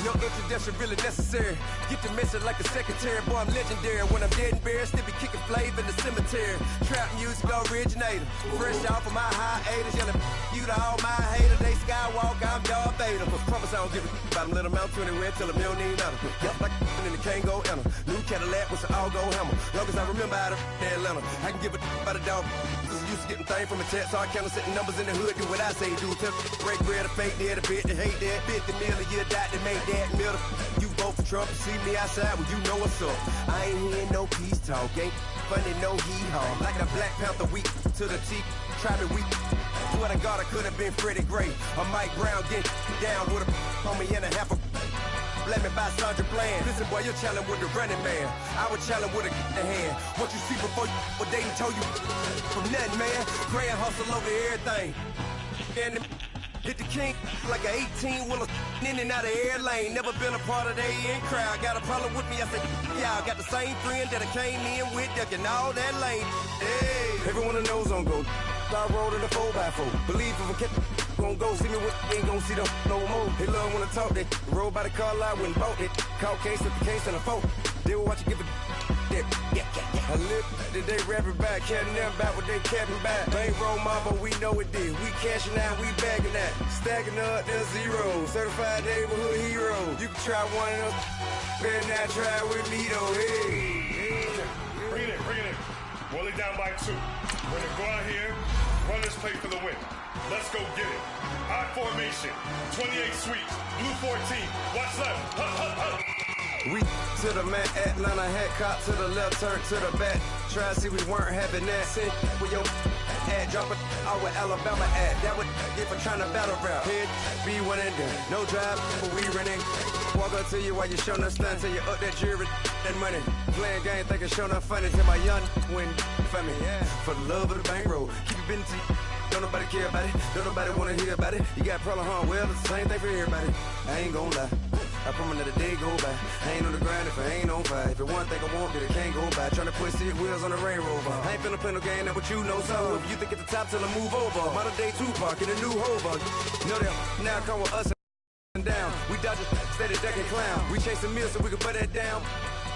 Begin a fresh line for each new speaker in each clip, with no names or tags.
No introduction really necessary. Get the message like a secretary. Boy, I'm legendary. When I'm dead and buried, still be kicking flavor in the cemetery. Trap music originator. Fresh off of my hiatus. Yelling you to all my haters. They skywalk, I'm Darth Vader. Promise I don't give a about them. Let them out to anywhere. Tell them you don't need nothing. Yep, like and the can't go enter. New Cadillac with an all-go hammer. Long as I remember out of Atlanta. I can give a about a dog. Used to getting things from a text. So I count setting numbers in the hood. Do what I say do. Tell break bread, a fake dead, a bit to hate that. 50 million, you die to make that middle. You vote for Trump, you see me outside, well, you know what's up. I ain't hearing no peace talk, ain't funny, no hee-haw. Like a Black Panther weak to the teeth, try me weak. Swear to God, I could have been Freddie Gray. Or Mike Brown getting down with a on me and a half a blame me by Sandra Bland. Listen, boy, you're challenging with the running man. I was challenging with a hand. What you see before you, what they told you from nothing, man. Grand hustle over everything. And hit the king like an 18-wheeler in and out of air lane. Never been a part of the in crowd. Got a problem with me, I said, yeah, I got the same friend that I came in with, ducking all that lane. Hey, everyone that knows on go. I rolled in the 4x4. Believe if I kept gon' go see me with ain't gon' see them no more. They love when I talk, they roll by the car lot when bought it. Call case at the case and a phone. They will watch you give it that. I live today rapping back, catching them back what they capping back. Ain't roll mama, we know it did. We cashing out, we bagging that. Stacking up, there's zero. Certified neighborhood hero. You can try one of them, better not try with me though. Hey.
Bring it in. Roll it down by 2. We're gonna go out here, run this play for the win. Let's go get it. I formation, 28 sweeps, blue 14. Watch left. Hup.
We to the man, Atlanta hat cop to the left, turn to the back. Try to see we weren't having that. Send with your ad, drop it out with Alabama ad. That would get for trying to battle rap. Head be one and done. No drive, but we running. Walk up to you while you showing us stun till you up that jury, that money. Playing game, thinking showing up funny till my young win for me. Yeah, for the love of the bankroll. Keep it busy. Don't nobody care about it. Don't nobody wanna hear about it. You got problem, huh? Well, it's the same thing for everybody. I ain't gon' lie. I promise that a day go by. I ain't on the grind if I ain't on fire. If it one thing I want, then it can't go by. Tryna put 6 wheels on the railroad. I ain't finna play no game, that what you know. So if you think at the top till I move over. Modern day Tupac in a new Hova. Know that now come with us and down. We dodge a steady ducking clown. We chase a meal so we can put that down.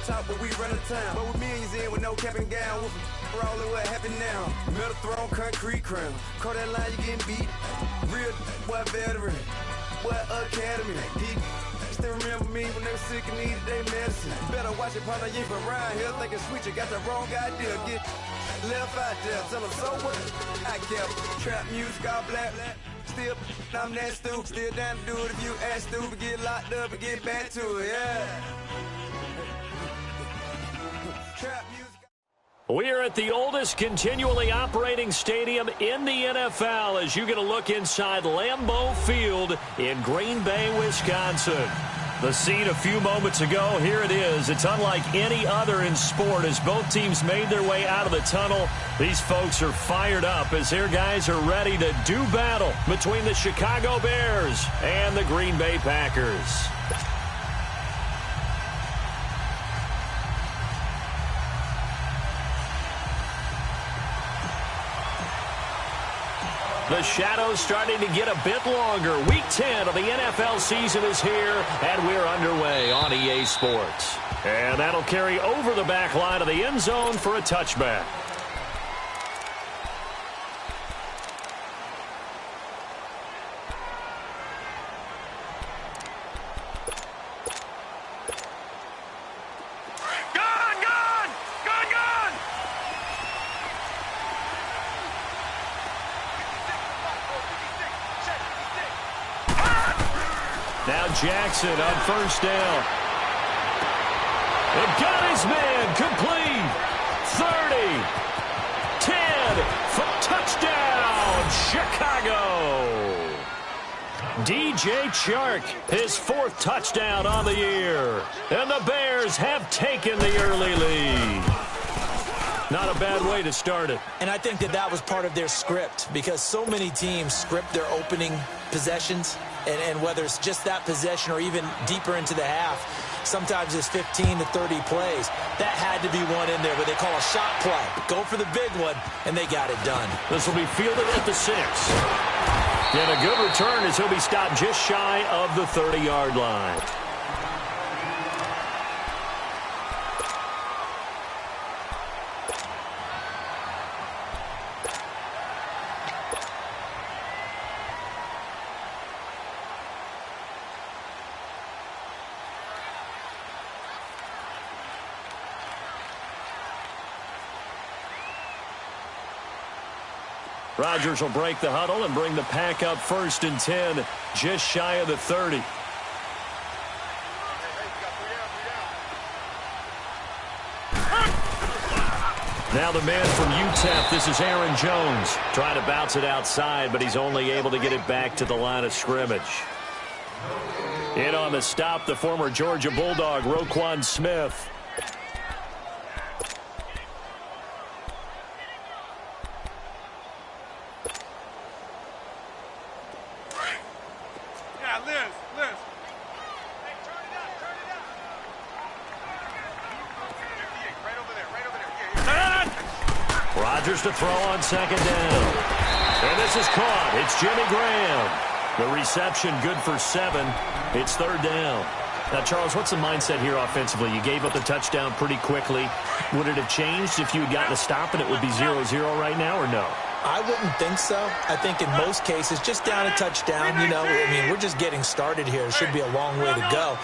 Top, but we run the town. But with millions in with no cap and gown. We're all in what happened now. Metal throne, concrete crown. Call that line, you getting beat. Real boy veteran. Boy academy. He still remember me when they were sick and needed their medicine. Better watch it, partner, you ain't from around here thinking sweet, you got the wrong idea. Get left out there, tell them so what I kept. Trap music, all black. Still, I'm that stupid. Still down to do it if you ask stupid. Get locked up and get back to it, yeah. Trap music.
We're at the oldest continually operating stadium in the NFL as you get a look inside Lambeau Field in Green Bay, Wisconsin. The scene a few moments ago, here it is. It's unlike any other in sport as both teams made their way out of the tunnel. These folks are fired up as their guys are ready to do battle between the Chicago Bears and the Green Bay Packers. The shadow's starting to get a bit longer. Week 10 of the NFL season is here, and we're underway on EA Sports. And that'll carry over the back line of the end zone for a touchback. Now Jackson on first down. And got his man complete. 30, 10, touchdown, Chicago. DJ Chark, his 4th touchdown on the year. And the Bears have taken the early lead. Not a bad way to start it.
And I think that was part of their script because so many teams script their opening possessions. And whether it's just that possession or even deeper into the half, sometimes it's 15 to 30 plays. That had to be one in there, what they call a shot play. Go for the big one, and they got it done.
This will be fielded at the 6. And a good return as he'll be stopped just shy of the 30-yard line. Rodgers will break the huddle and bring the pack up 1st and 10, just shy of the 30. Now the man from UTEP, this is Aaron Jones, trying to bounce it outside, but he's only able to get it back to the line of scrimmage. In on the stop, the former Georgia Bulldog, Roquan Smith. Rodgers to throw on 2nd down. And this is caught. It's Jimmy Graham. The reception good for 7. It's 3rd down. Now, Charles, what's the mindset here offensively? You gave up the touchdown pretty quickly. Would it have changed if you had gotten a stop and it would be 0-0 right now, or no?
I wouldn't think so. I think in most cases, just down a touchdown, you know, I mean, we're just getting started here. It should be a long way to go.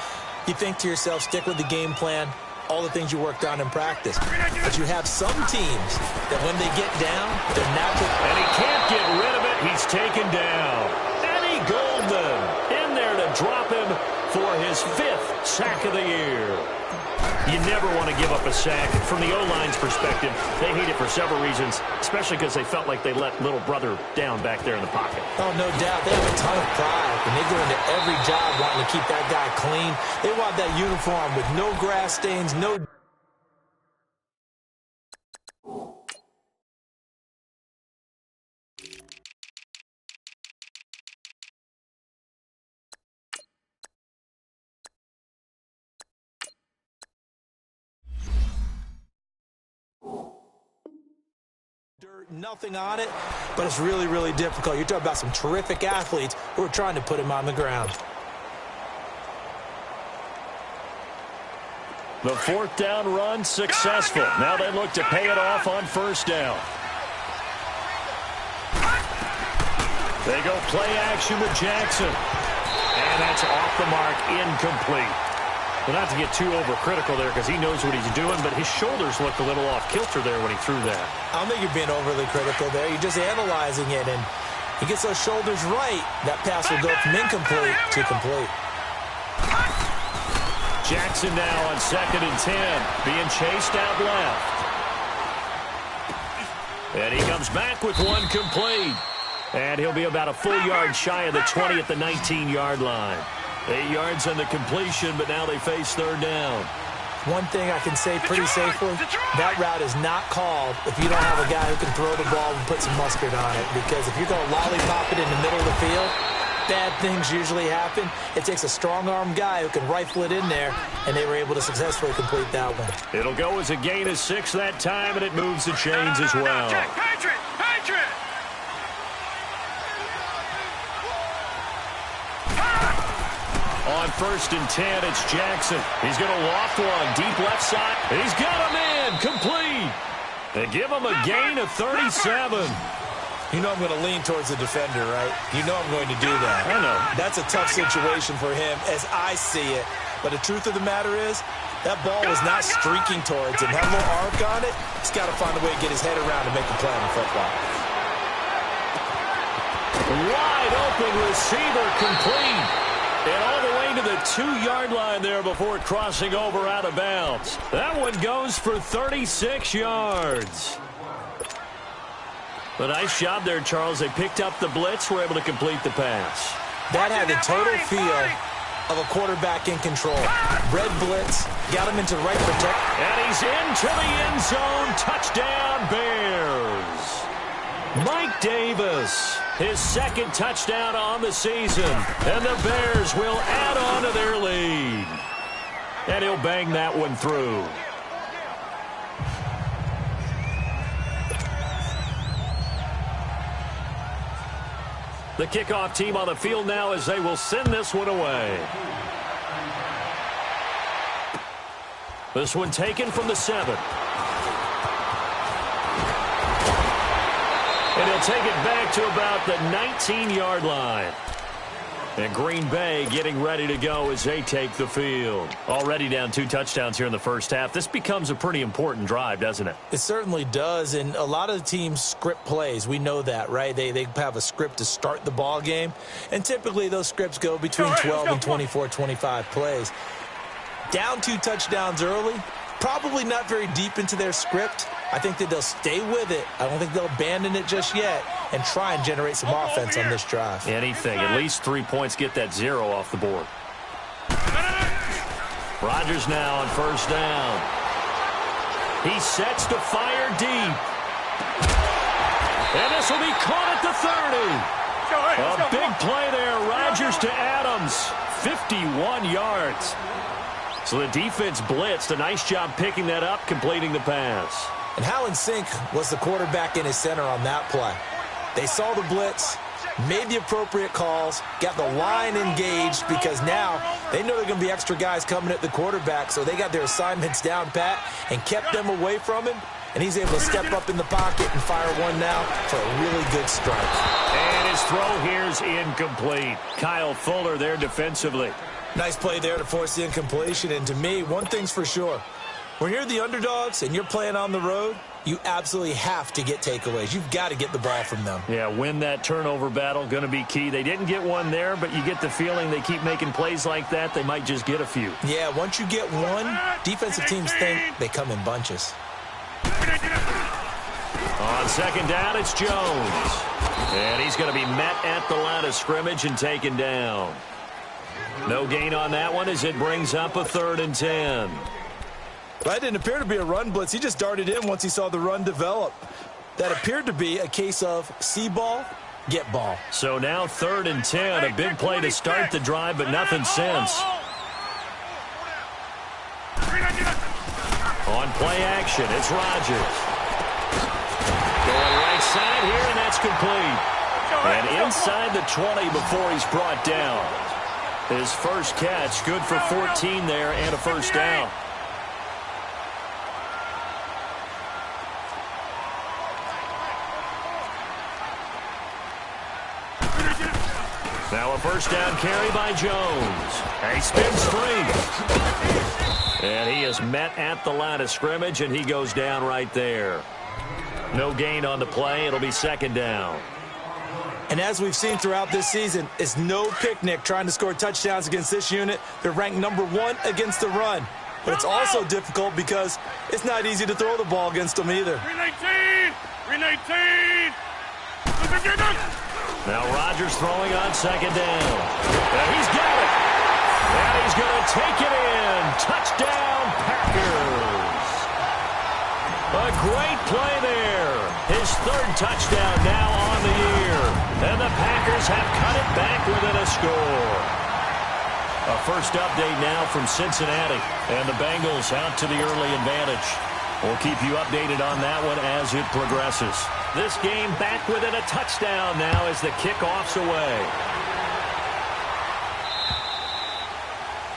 You think to yourself, stick with the game plan, all the things you worked on in practice. But you have some teams that when they get down, they're natural.
And he can't get rid of it. He's taken down. Eddie Goldman in there to drop him for his 5th sack of the year. You never want to give up a sack. From the O-line's perspective, they hate it for several reasons, especially because they felt like they let little brother down back there in the pocket.
Oh, no doubt. They have a ton of pride, and they go into every job wanting to keep that guy clean. They want that uniform with no grass stains, no... Nothing on it, but it's really, really difficult. You're talking about some terrific athletes who are trying to put him on the ground.
The 4th down run successful. Now they look to pay it off on 1st down. They go play action with Jackson. And that's off the mark, incomplete. Well, not to get too overcritical there because he knows what he's doing, but his shoulders looked a little off kilter there when he threw that.
I don't think you're being overly critical there. You're just analyzing it, and he gets those shoulders right. That pass will go from incomplete to complete.
Jackson now on 2nd and 10, being chased out left. And he comes back with one complete. And he'll be about a full yard shy of the 20 at the 19-yard line. 8 yards on the completion, but now they face 3rd down.
One thing I can say pretty safely, that route is not called if you don't have a guy who can throw the ball and put some mustard on it. Because if you're going to lollipop it in the middle of the field, bad things usually happen. It takes a strong-arm guy who can rifle it in there, and they were able to successfully complete that one.
It'll go as a gain of 6 that time, and it moves the chains as well.
Patriot!
On 1st and 10, it's Jackson. He's going to loft one, deep left side. He's got him in, complete. They give him a gain of 37.
You know I'm going to lean towards the defender, right? You know I'm going to do that.
I know.
That's a tough situation for him as I see it. But the truth of the matter is, that ball was not streaking towards him. That little arc on it, he's got to find a way to get his head around and make a play on the football.
Wide open receiver, complete. And all the way to the 2-yard line there before crossing over out of bounds. That one goes for 36 yards. A nice job there, Charles. They picked up the blitz, were able to complete the pass.
That had the total feel of a quarterback in control. Red blitz, got him into the right protect.
And he's into the end zone. Touchdown, Bears. Mike Davis, his 2nd touchdown on the season. And the Bears will add on to their lead. And he'll bang that one through. The kickoff team on the field now as they will send this one away. This one taken from the 7. And he'll take it back to about the 19-yard line. And Green Bay getting ready to go as they take the field. Already down 2 touchdowns here in the first half. This becomes a pretty important drive, doesn't it?
It certainly does, and a lot of the teams script plays. We know that, right? They have a script to start the ball game, and typically those scripts go between 12 and 24, 25 plays. Down 2 touchdowns early, probably not very deep into their script. I think that they'll stay with it. I don't think they'll abandon it just yet and try and generate some offense on this drive.
Anything. At least 3 points, get that 0 off the board. Rodgers now on first down. He sets to fire deep. And this will be caught at the 30. A big play there. Rodgers to Adams. 51 yards. So the defense blitzed. A nice job picking that up, completing the pass.
And how in sync was the quarterback in his center on that play? They saw the blitz, made the appropriate calls, got the line engaged because now they know there are going to be extra guys coming at the quarterback, so they got their assignments down pat and kept them away from him, and he's able to step up in the pocket and fire one now for a really good strike.
And his throw here's incomplete. Kyle Fuller there defensively.
Nice play there to force the incompletion, and to me, one thing's for sure. When you're the underdogs and you're playing on the road, you absolutely have to get takeaways. You've got to get the ball from them.
Yeah, win that turnover battle, going to be key. They didn't get one there, but you get the feeling they keep making plays like that, they might just get a few.
Yeah, once you get one, defensive teams think they come in bunches.
On second down, it's Jones. And he's going to be met at the line of scrimmage and taken down. No gain on that one as it brings up a 3rd and 10.
That didn't appear to be a run blitz. He just darted in once he saw the run develop. That appeared to be a case of see ball, get ball.
So now 3rd and 10, a big play to start the drive, but nothing since. On play action, it's Rodgers. Going right side here, and that's complete. And inside the 20 before he's brought down. His first catch, good for 14 there and a first down. Now a first down carry by Jones. And he spins free. And he is met at the line of scrimmage, and he goes down right there. No gain on the play. It'll be 2nd down.
And as we've seen throughout this season, it's no picnic trying to score touchdowns against this unit. They're ranked number 1 against the run. But it's also difficult because it's not easy to throw the ball against them either.
319!
Now Rodgers throwing on 2nd down. And he's got it. And he's going to take it in. Touchdown, Packers. A great play there. His 3rd touchdown now on the year. And the Packers have cut it back within a score. A first update now from Cincinnati. And the Bengals out to the early advantage. We'll keep you updated on that one as it progresses. This game back within a touchdown now as the kickoff's away.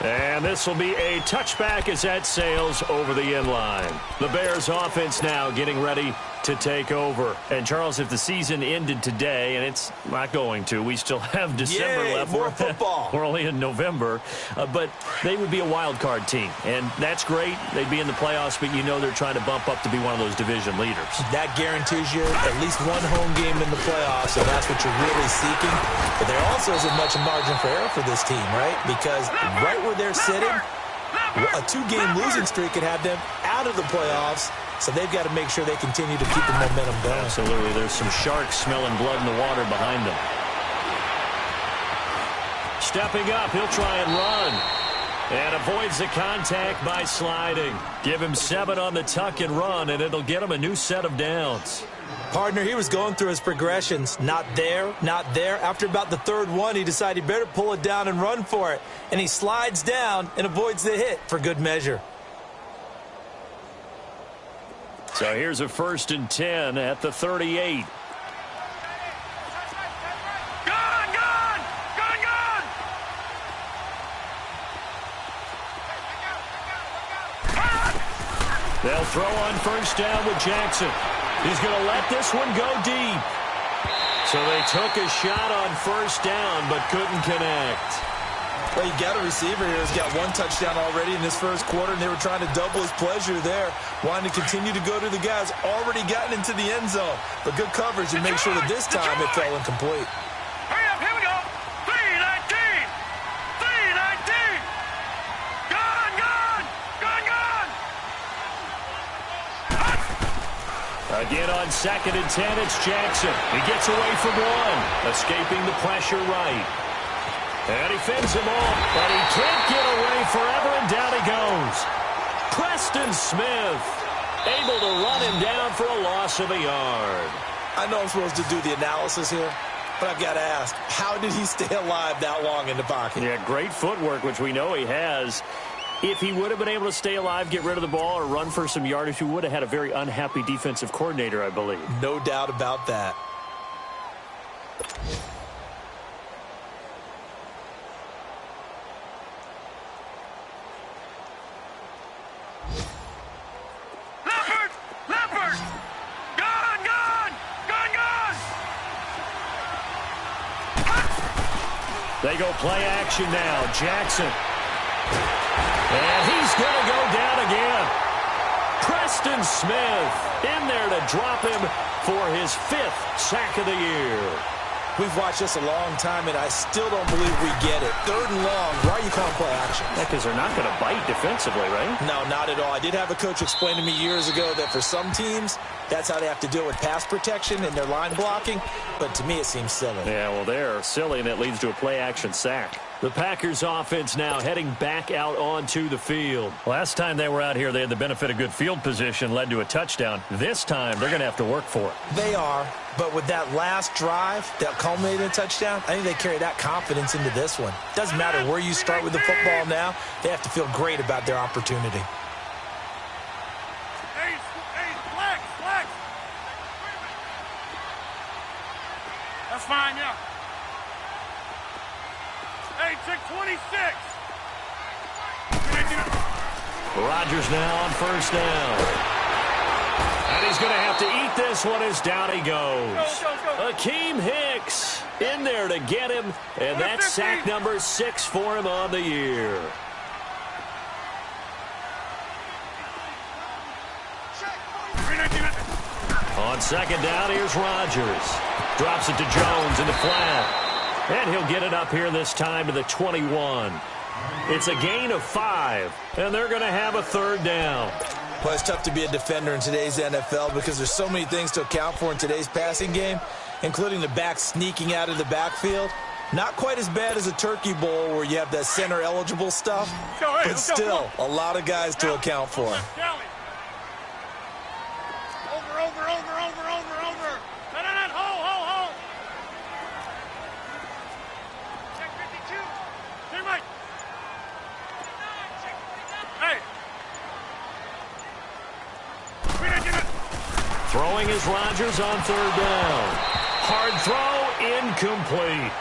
And this will be a touchback as that sails over the end line. The Bears offense now getting ready to take over. And, Charles, if the season ended today, and it's not going to, we still have December left.
More football.
We're only in November. But they would be a wild card team. And that's great. They'd be in the playoffs, but you know they're trying to bump up to be one of those division leaders.
That guarantees you at least one home game in the playoffs, so that's what you're really seeking. But there also isn't much margin for error for this team, right? Because right where they're sitting, a 2-game losing streak could have them out of the playoffs. So they've got to make sure they continue to keep the momentum going.
Absolutely. There's some sharks smelling blood in the water behind them. Stepping up, he'll try and run. And avoids the contact by sliding. Give him 7 on the tuck and run, and it'll get him a new set of downs.
Partner, he was going through his progressions. Not there, not there. After about the 3rd one, he decided he better pull it down and run for it. And he slides down and avoids the hit for good measure.
So here's a 1st and 10 at the 38. They'll throw on first down with Jackson. He's going to let this one go deep. So they took a shot on first down but couldn't connect.
Well, you got a receiver here who's got one touchdown already in this first quarter, and they were trying to double his pleasure there, wanting to continue to go to the guys already gotten into the end zone. But good coverage and make sure that this time it fell incomplete.
Hurry up, here we go. 319. 319. Gone, gone. Gone, gone.
Again on 2nd and 10, it's Jackson. He gets away from one, escaping the pressure right. And he fends him off, but he can't get away forever, and down he goes. Preston Smith able to run him down for a loss of a yard.
I know I'm supposed to do the analysis here, but I've got to ask, how did he stay alive that long in the pocket?
Yeah, great footwork, which we know he has. If he would have been able to stay alive, get rid of the ball, or run for some yardage, he would have had a very unhappy defensive coordinator, I believe.
No doubt about that.
They go play action now. Jackson. And he's going to go down again. Preston Smith in there to drop him for his 5th sack of the year.
We've watched this a long time, and I still don't believe we get it. 3rd and long. Why are you calling play action?
Yeah, because they're not going to bite defensively, right?
No, not at all. I did have a coach explain to me years ago that for some teams, that's how they have to deal with pass protection and their line blocking. But to me, it seems silly.
Yeah, well, they're silly, and it leads to a play-action sack. The Packers offense now heading back out onto the field. Last time they were out here, they had the benefit of good field position, led to a touchdown. This time, they're going to have to work for it.
They are, but with that last drive that culminated in a touchdown, I think they carry that confidence into this one. Doesn't matter where you start with the football now, they have to feel great about their opportunity.
Flex. That's fine, yeah. Hey, check 26.
Rodgers now on first down. And he's going to have to eat this one as down he goes.
Go.
Akeem Hicks in there to get him, and that's sack number 6 for him on the year. On 2nd down, here's Rodgers. Drops it to Jones in the flat. And he'll get it up here this time to the 21. It's a gain of 5, and they're going to have a 3rd down.
Well, it's tough to be a defender in today's NFL because there's so many things to account for in today's passing game, including the back sneaking out of the backfield. Not quite as bad as a turkey bowl where you have that center-eligible stuff, but still a lot of guys to account for.
Over. Hold. Check 52. Hey, Mike. Hey.
Throwing is Rodgers on 3rd down. Hard throw, incomplete.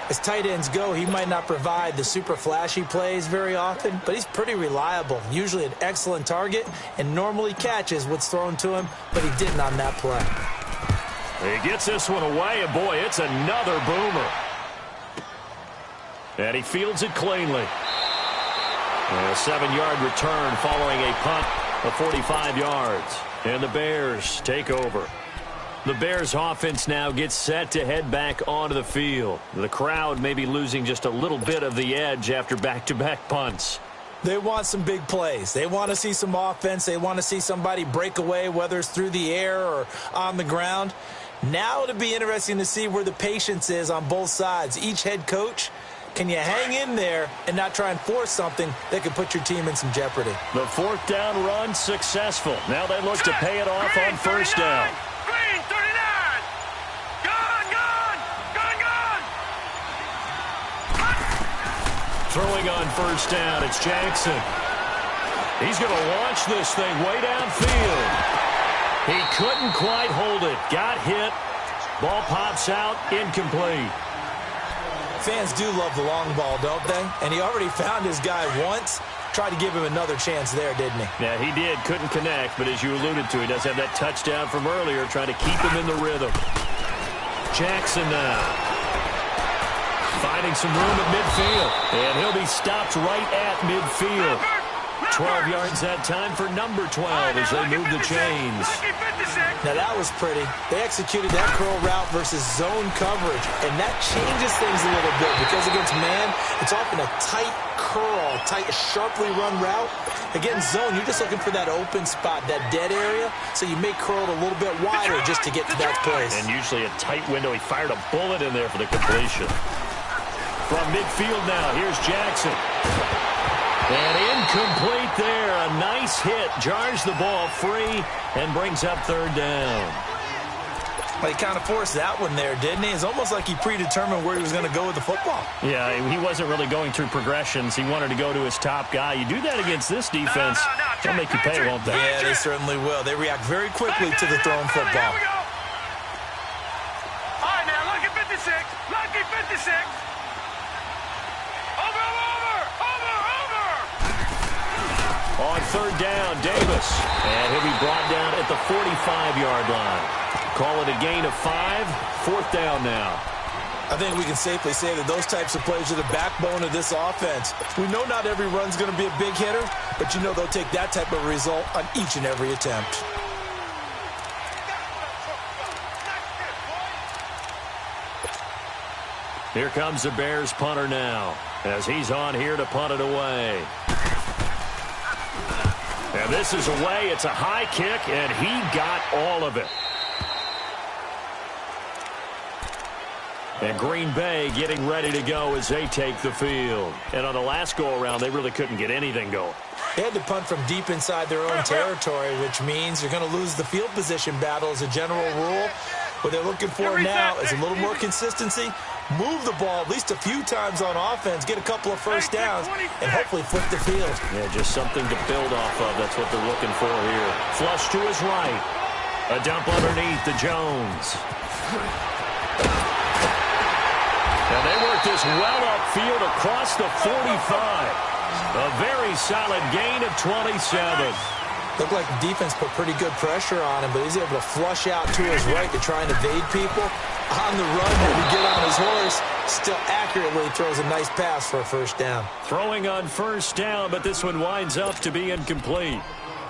As tight ends go, he might not provide the super flashy plays very often, but he's pretty reliable. Usually an excellent target and normally catches what's thrown to him, but he didn't on that play.
He gets this one away, and boy, it's another boomer. And he fields it cleanly. And a 7-yard return following a punt of 45 yards. And the Bears take over. The Bears offense now gets set to head back onto the field. The crowd may be losing just a little bit of the edge after back-to-back punts.
They want some big plays. They want to see some offense. They want to see somebody break away, whether it's through the air or on the ground. Now it'll be interesting to see where the patience is on both sides. Each head coach, can you hang in there and not try and force something that could put your team in some jeopardy?
The 4th down run successful. Now they look to pay it off on first down.
Green 39.
Throwing on first down, it's Jackson. He's going to launch this thing way downfield. He couldn't quite hold it. Got hit. Ball pops out, incomplete.
Fans do love the long ball, don't they? And he already found his guy once. tried to give him another chance there, didn't he?
Yeah, he did. Couldn't connect, but as you alluded to, he does have that touchdown from earlier, trying to keep him in the rhythm. Jackson now. Finding some room at midfield. And he'll be stopped right at midfield. 12 yards that time for number 12 as they move the chains.
Now that was pretty. They executed that curl route versus zone coverage, and that changes things a little bit because against man, it's often a tight curl, tight, sharply run route. Against zone, you're just looking for that open spot, that dead area, so you may curl it a little bit wider just to get to that place.
And usually a tight window. He fired a bullet in there for the completion. From midfield now, here's Jackson. And incomplete there. A nice hit. Jars the ball free and brings up third down.
Well, he kind of forced that one there, didn't he? It's almost like he predetermined where he was going to go with the football.
Yeah, he wasn't really going through progressions. He wanted to go to his top guy. You do that against this defense, they'll make you pay, won't they?
Yeah, they certainly will. They react very quickly to the thrown football.
All right, now, lucky 56. Lucky 56.
On third down, Davis. And he'll be brought down at the 45-yard line. Call it a gain of 5. Fourth down now.
I think we can safely say that those types of plays are the backbone of this offense. We know not every run's going to be a big hitter, but you know they'll take that type of result on each and every attempt.
Here comes the Bears punter now as he's on here to punt it away. And this is away. It's a high kick, and he got all of it. And Green Bay getting ready to go as they take the field. And on the last go-around, they really couldn't get anything going.
They had to punt from deep inside their own territory, which means you're going to lose the field position battle as a general rule. What they're looking for now is a little more consistency. Move the ball at least a few times on offense, get a couple of first downs, and hopefully flip the field.
Yeah, just something to build off of. That's what they're looking for here. Flush to his right. A dump underneath to Jones. Now they work this well upfield across the 45. A very solid gain of 27.
Looked like the defense put pretty good pressure on him, but he's able to flush out to his right to try and evade people. On the run, when he get on his horse, still accurately throws a nice pass for a first down.
Throwing on first down, but this one winds up to be incomplete.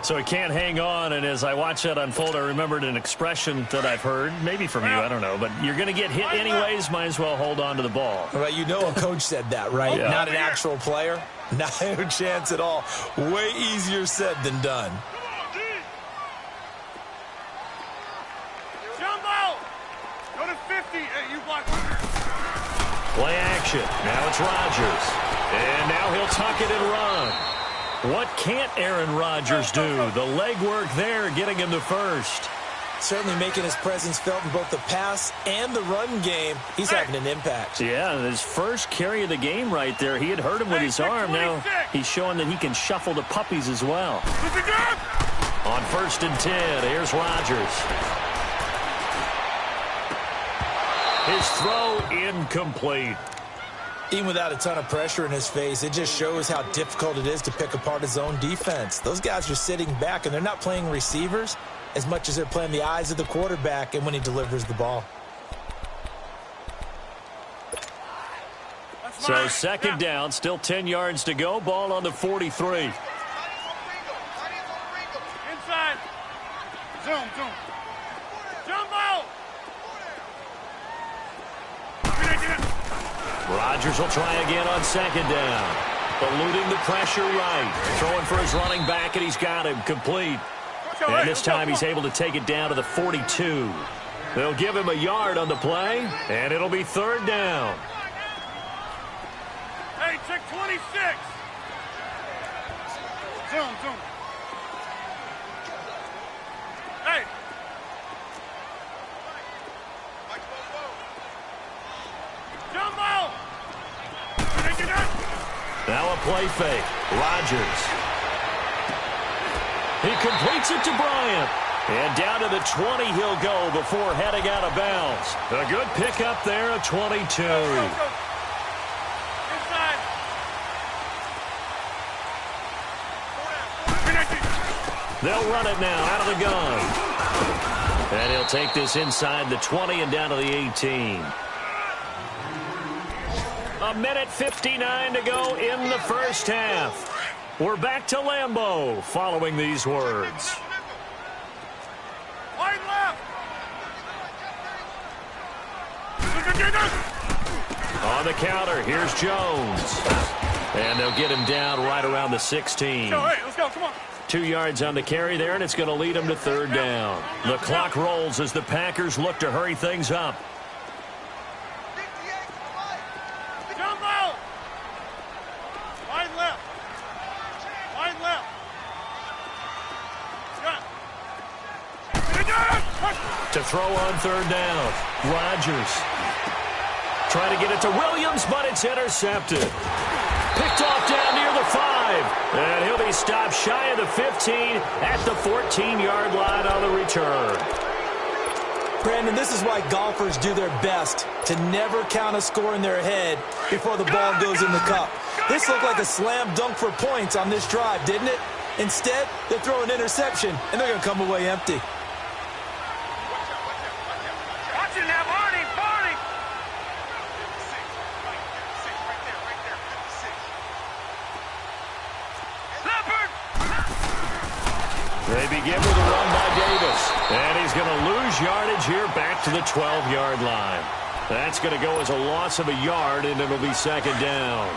So he can't hang on, and as I watch that unfold, I remembered an expression that I've heard, maybe from you, I don't know, but you're going to get hit anyways, might as well hold on to the ball.
Right, you know a coach said that, right?
Yeah.
Not an actual player. Not a chance at all. Way easier said than done.
Play action. Now it's Rodgers. And now he'll tuck it and run. What can't Aaron Rodgers do? The legwork there getting him the first.
Certainly making his presence felt in both the pass and the run game. He's having an impact.
Yeah, his first carry of the game right there. He had hurt him with his arm. Now he's showing that he can shuffle the puppies as well. On 1st and 10, here's Rodgers. His throw incomplete.
Even without a ton of pressure in his face, it just shows how difficult it is to pick apart his own defense. Those guys are sitting back, and they're not playing receivers as much as they're playing the eyes of the quarterback and when he delivers the ball.
So second down, still 10 yards to go. Ball on the 43.
Inside. Zoom. Jumbo.
Rodgers will try again on second down. Eluding the pressure right. Throwing for his running back, and he's got him complete. And this time he's able to take it down to the 42. They'll give him a yard on the play, and it'll be third down.
Hey, check 26. Zoom. Hey. Jumbo.
Now a play fake. Rodgers. He completes it to Bryant. And down to the 20 he'll go before heading out of bounds. A good pickup there of 22.
Inside.
They'll run it now out of the gun. And he'll take this inside the 20 and down to the 18. A minute 59 to go in the first half. We're back to Lambeau following these words.
Wide left.
On the counter, here's Jones. And they'll get him down right around the 16.
Let's go, come on. 2
yards on the carry there, and it's going to lead them to third down. The clock rolls as the Packers look to hurry things up.
Jump out. Wide left. Wide left.
To throw on third down, Rodgers. Trying to get it to Williams, but it's intercepted. Picked off down near the 5. And he'll be stopped shy of the 15 at the 14-yard line on the return.
Brandon, this is why golfers do their best to never count a score in their head before the ball goes in the cup. This looked like a slam dunk for points on this drive, didn't it? Instead, they throw an interception, and they're going to come away empty.
Watch it now, Barney, Barney. Leopard.
They begin with a run by Davis. And he's going to lose yardage here back to the 12-yard line. That's going to go as a loss of a yard, and it'll be second down.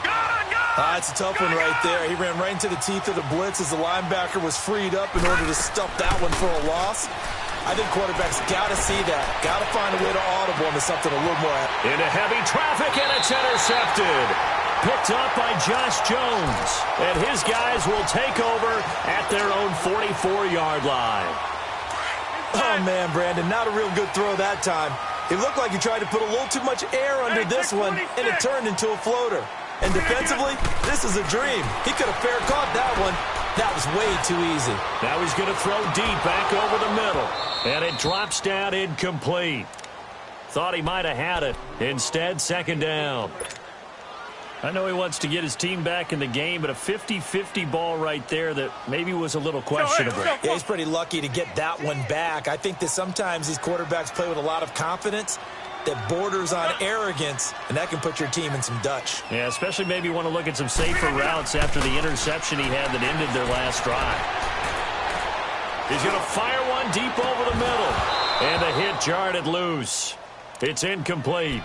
That's a tough one right there. He ran right into the teeth of the blitz as the linebacker was freed up in order to stuff that one for a loss. I think quarterbacks got to see that. Got to find a way to audible into something a little more.
Into heavy traffic, and it's intercepted. Picked up by Josh Jones. And his guys will take over at their own 44-yard line.
Oh, man, Brandon, not a real good throw that time. It looked like he tried to put a little too much air under this one, and it turned into a floater. And defensively, this is a dream. He could have fair caught that one. That was way too easy.
Now he's going to throw deep back over the middle. And it drops down incomplete. Thought he might have had it. Instead, second down. I know he wants to get his team back in the game, but a 50-50 ball right there that maybe was a little questionable.
Yeah, he's pretty lucky to get that one back. I think that sometimes these quarterbacks play with a lot of confidence that borders on arrogance, and that can put your team in some Dutch.
Yeah, especially maybe want to look at some safer routes after the interception he had that ended their last drive. He's going to fire one deep over the middle. And the hit jarred it loose. It's incomplete.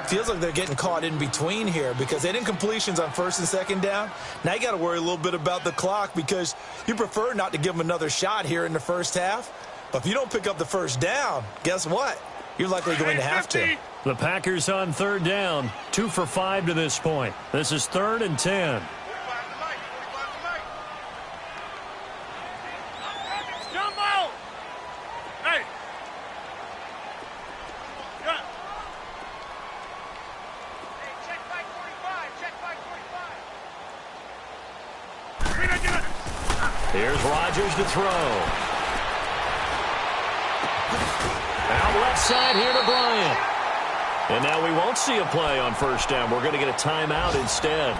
Feels like they're getting caught in between here because they didn't completions on first and second down. Now you got to worry a little bit about the clock because you prefer not to give them another shot here in the first half. But if you don't pick up the first down, guess what? You're likely going to have to.
The Packers on third down, 2 for 5 to this point. This is 3rd and 10.
Jump out. Hey. Got. Hey, check 545. Check 545.
Here's Rodgers to throw. Out left side here to Bryant. And now we won't see a play on first down. We're going to get a timeout instead.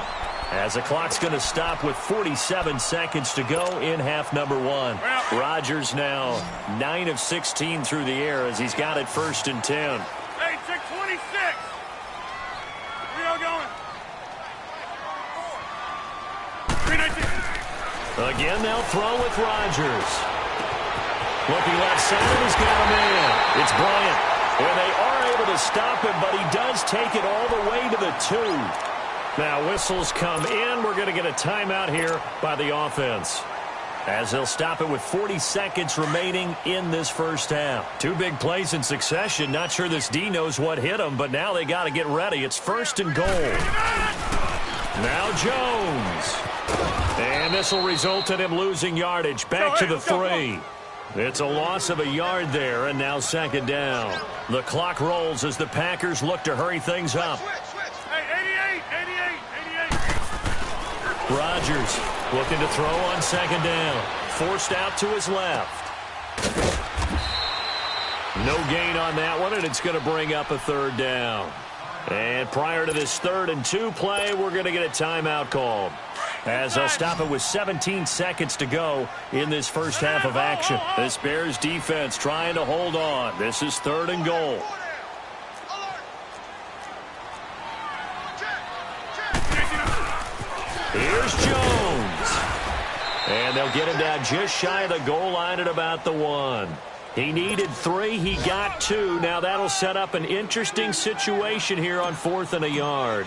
As the clock's going to stop with 47 seconds to go in half number 1. Rodgers now 9 of 16 through the air as he's got it 1st and 10.
Hey, check 26. We are going. 319.
Again, they'll throw with Rodgers. Looking left side, and he's got a man. It's Bryant. And they are able to stop him, but he does take it all the way to the 2. Now whistles come in. We're going to get a timeout here by the offense. As they'll stop it with 40 seconds remaining in this first half. 2 big plays in succession. Not sure this D knows what hit him, but now they got to get ready. It's 1st and goal. Now Jones. And this will result in him losing yardage. Back to the 3. It's a loss of a yard there, and now second down. The clock rolls as the Packers look to hurry things up.
Hey, 88.
Rodgers looking to throw on second down. Forced out to his left. No gain on that one, and it's going to bring up a third down. And prior to this 3rd and 2 play, we're going to get a timeout called. as they'll stop it with 17 seconds to go in this first half of action. This Bears defense trying to hold on. This is 3rd and goal. Here's Jones. And they'll get him down just shy of the goal line at about the 1. He needed 3. He got 2. Now that'll set up an interesting situation here on 4th and a yard.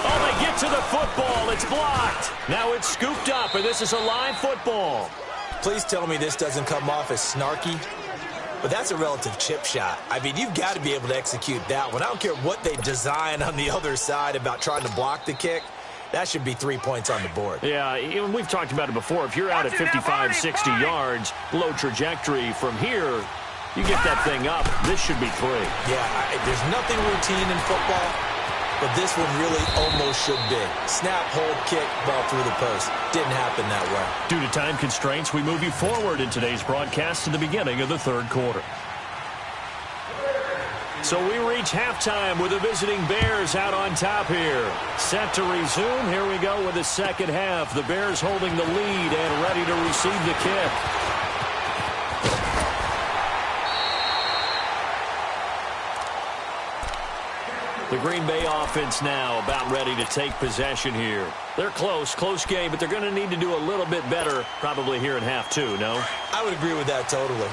Oh, they get to the football. It's blocked. Now it's scooped up, and this is a live football.
Please tell me this doesn't come off as snarky, but that's a relative chip shot. I mean, you've got to be able to execute that one. I don't care what they design on the other side about trying to block the kick. That should be 3 points on the board.
Yeah, we've talked about it before. If you're out at 55, 60 yards, low trajectory from here, you get that thing up. This should be 3.
Yeah, there's nothing routine in football, but this one really almost should be. Snap, hold, kick, ball through the post. Didn't happen that way.
Due to time constraints, we move you forward in today's broadcast to the beginning of the 3rd quarter. So we reach halftime with the visiting Bears out on top here. Set to resume. Here we go with the second half. The Bears holding the lead and ready to receive the kick. The Green Bay offense now about ready to take possession here. They're close game, but they're going to need to do a little bit better probably here in half 2, no?
I would agree with that totally.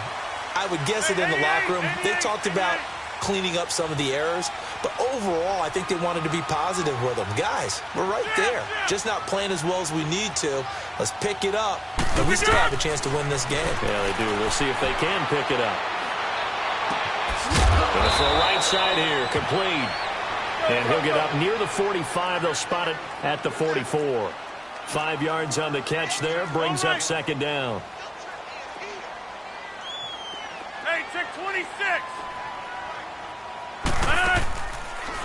I would guess it in the locker room. They talked about cleaning up some of the errors, but overall I think they wanted to be positive with them. Guys, we're right there, just not playing as well as we need to. Let's pick it up, and we still have a chance to win this game.
Yeah, they do. We'll see if they can pick it up. Going to throw right side here, complete, and he'll get up near the 45. They'll spot it at the 44. 5 yards on the catch there, brings up 2nd down.
Hey, check 26.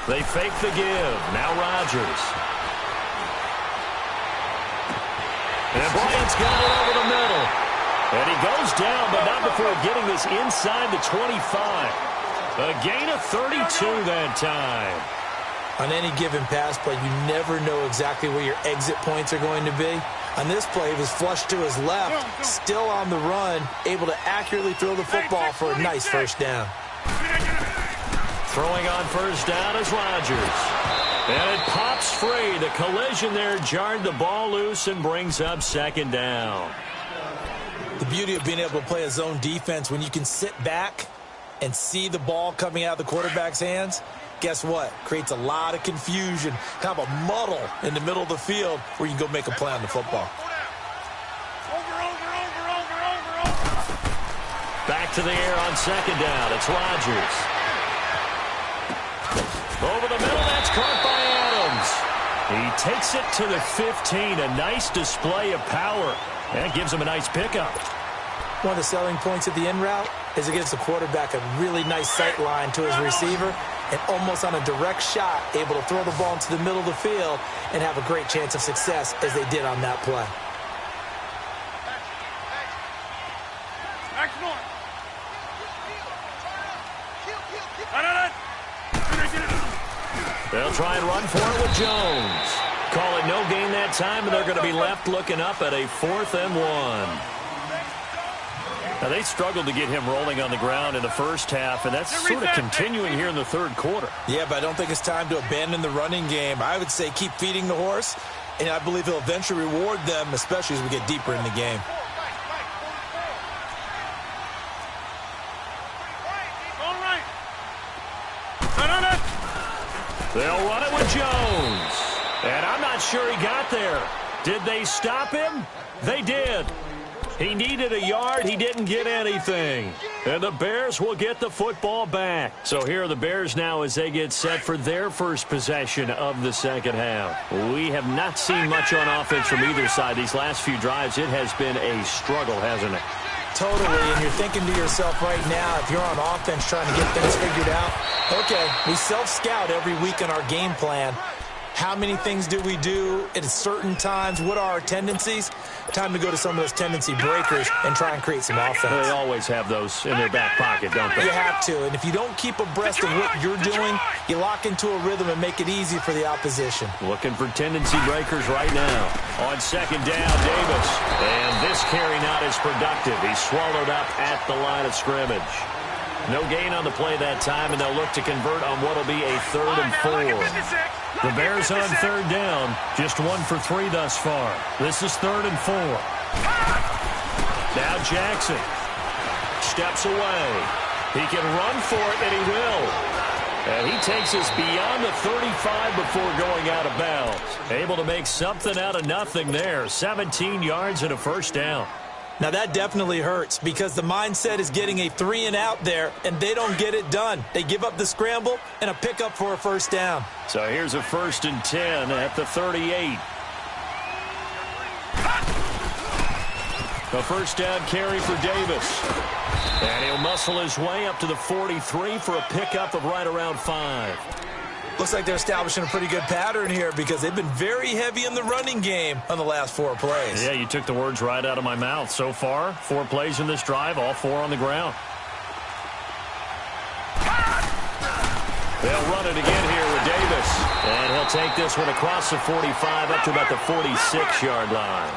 They fake the give. Now Rodgers. And Bryant's got it over the middle. And he goes down, but not before getting this inside the 25. A gain of 32 that time.
On any given pass play, you never know exactly where your exit points are going to be. On this play, he was flushed to his left, still on the run, able to accurately throw the football for a nice first down.
Throwing on first down is Rodgers. And it pops free. The collision there jarred the ball loose and brings up 2nd down.
The beauty of being able to play a zone defense when you can sit back and see the ball coming out of the quarterback's hands, guess what? Creates a lot of confusion, kind of a muddle in the middle of the field where you can go make a play on the football.
Back to the air on 2nd down. It's Rodgers. Over the middle, that's caught by Adams. He takes it to the 15. A nice display of power. And gives him a nice pickup.
One of the selling points of the in route is it gives the quarterback a really nice sight line to his receiver and almost on a direct shot able to throw the ball into the middle of the field and have a great chance of success as they did on that play.
They'll try and run for it with Jones. Call it no gain that time, and they're going to be left looking up at a 4th and 1. Now, they struggled to get him rolling on the ground in the first half, and that's sort of continuing here in the 3rd quarter.
Yeah, but I don't think it's time to abandon the running game. I would say keep feeding the horse, and I believe he'll eventually reward them, especially as we get deeper in the game.
They'll run it with Jones. And I'm not sure he got there. Did they stop him? They did. He needed a yard. He didn't get anything. And the Bears will get the football back. So here are the Bears now as they get set for their first possession of the second half. We have not seen much on offense from either side. These last few drives, it has been a struggle, hasn't it?
Totally, and you're thinking to yourself right now, if you're on offense trying to get things figured out, okay, we self-scout every week in our game plan. How many things do we do at certain times? What are our tendencies? Time to go to some of those tendency breakers and try and create some offense.
They always have those in their back pocket, don't they?
You have to, and if you don't keep abreast of what you're doing, You lock into a rhythm and make it easy for the opposition.
Looking for tendency breakers right now. On second down, Davis. And this carry not as productive. He's swallowed up at the line of scrimmage. No gain on the play that time, and they'll look to convert on what will be a 3rd and 4. The Bears on third down, just 1 for 3 thus far. This is 3rd and 4. Now Jackson steps away. He can run for it, and he will. And he takes us beyond the 35 before going out of bounds. Able to make something out of nothing there. 17 yards and a first down.
Now that definitely hurts because the mindset is getting a 3 and out there, and they don't get it done. They give up the scramble and a pickup for a first down.
So here's a 1st and 10 at the 38. A first down carry for Davis. And he'll muscle his way up to the 43 for a pickup of right around 5.
Looks like they're establishing a pretty good pattern here because they've been very heavy in the running game on the last 4 plays.
Yeah, you took the words right out of my mouth. So far, 4 plays in this drive, all 4 on the ground. They'll run it again here with Davis. And he'll take this one across the 45 up to about the 46-yard line.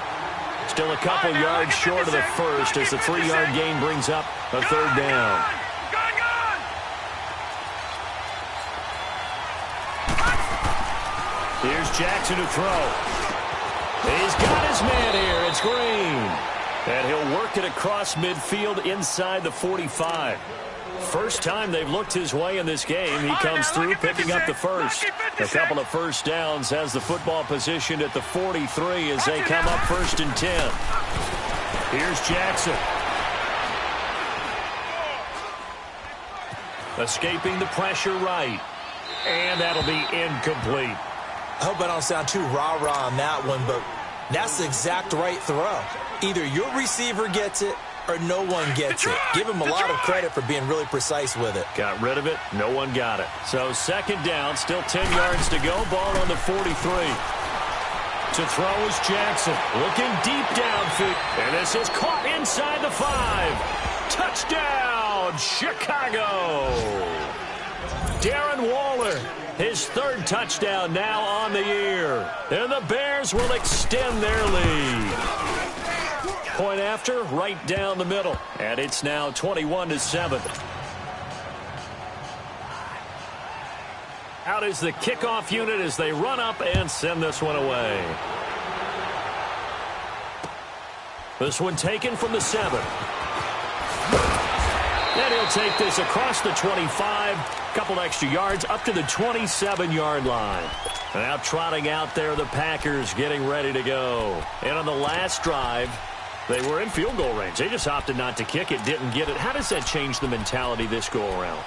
Still a couple yards short of the first as the 3-yard gain brings up a 3rd down. Here's Jackson to throw. He's got his man here. It's Green. And he'll work it across midfield inside the 45. First time they've looked his way in this game. He comes through picking up the first. A couple of first downs has the football positioned at the 43 as they come up 1st and 10. Here's Jackson. Escaping the pressure right. And that'll be incomplete.
I hope I don't sound too rah-rah on that one, but that's the exact right throw. Either your receiver gets it or no one gets it. Give him a lot of credit for being really precise with it.
Got rid of it. No one got it. So 2nd down, still 10 yards to go. Ball on the 43. To throw is Jackson. Looking deep downfield. And this is caught inside the 5. Touchdown, Chicago. Darren Waller. His 3rd touchdown now on the year. And the Bears will extend their lead. Point after, right down the middle. And it's now 21-7. Out is the kickoff unit as they run up and send this one away. This one taken from the 7. And he'll take this across the 25. Couple extra yards up to the 27-yard line. Now trotting out there, the Packers getting ready to go. And on the last drive, they were in field goal range. They just opted not to kick it, didn't get it. How does that change the mentality this go-around?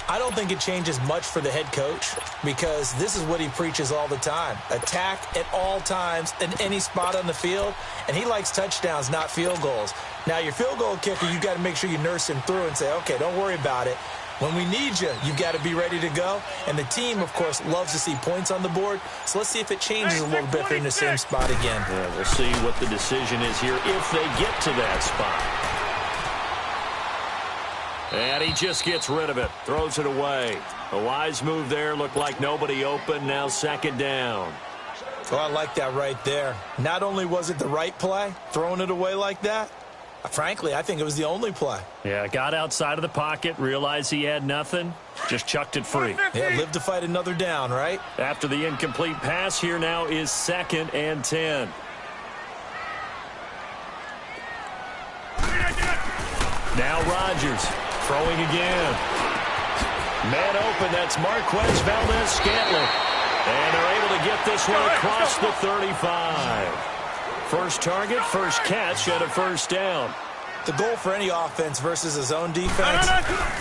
I don't think it changes much for the head coach because this is what he preaches all the time. Attack at all times in any spot on the field, and he likes touchdowns, not field goals. Now, your field goal kicker, you've got to make sure you nurse him through and say, okay, don't worry about it. When we need you, you've got to be ready to go. And the team, of course, loves to see points on the board. So let's see if it changes a little bit if they're in the same spot again.
Yeah, we'll see what the decision is here if they get to that spot. And he just gets rid of it, throws it away. A wise move there, looked like nobody open, now 2nd down.
Oh, I like that right there. Not only was it the right play, throwing it away like that, frankly, I think it was the only play.
Yeah, got outside of the pocket, realized he had nothing, just chucked it free.
Yeah, live to fight another down, right?
After the incomplete pass, here now is 2nd and 10. Now Rodgers throwing again. Man open, that's Marquez Valdez-Scantling. And they're able to get this one across the 35. First target, first catch, and a first down.
The goal for any offense versus a zone defense,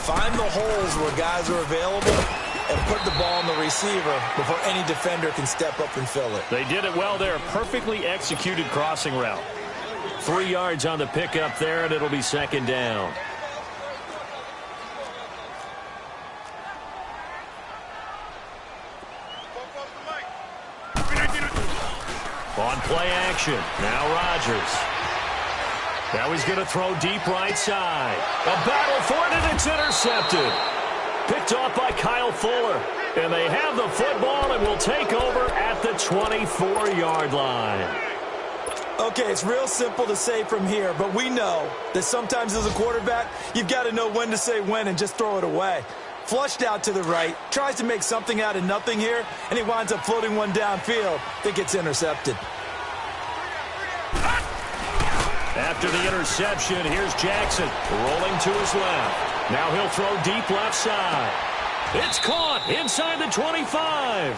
find the holes where guys are available and put the ball on the receiver before any defender can step up and fill it.
They did it well there. Perfectly executed crossing route. 3 yards on the pickup there, and it'll be 2nd down. On play action, now Rodgers. Now he's going to throw deep right side. A battle for it, and it's intercepted. Picked off by Kyle Fuller. And they have the football and will take over at the 24-yard line.
Okay, it's real simple to say from here, but we know that sometimes as a quarterback, you've got to know when to say when and just throw it away. Flushed out to the right, tries to make something out of nothing here, and he winds up floating one downfield that gets intercepted.
After the interception, here's Jackson rolling to his left. Now he'll throw deep left side. It's caught inside the 25.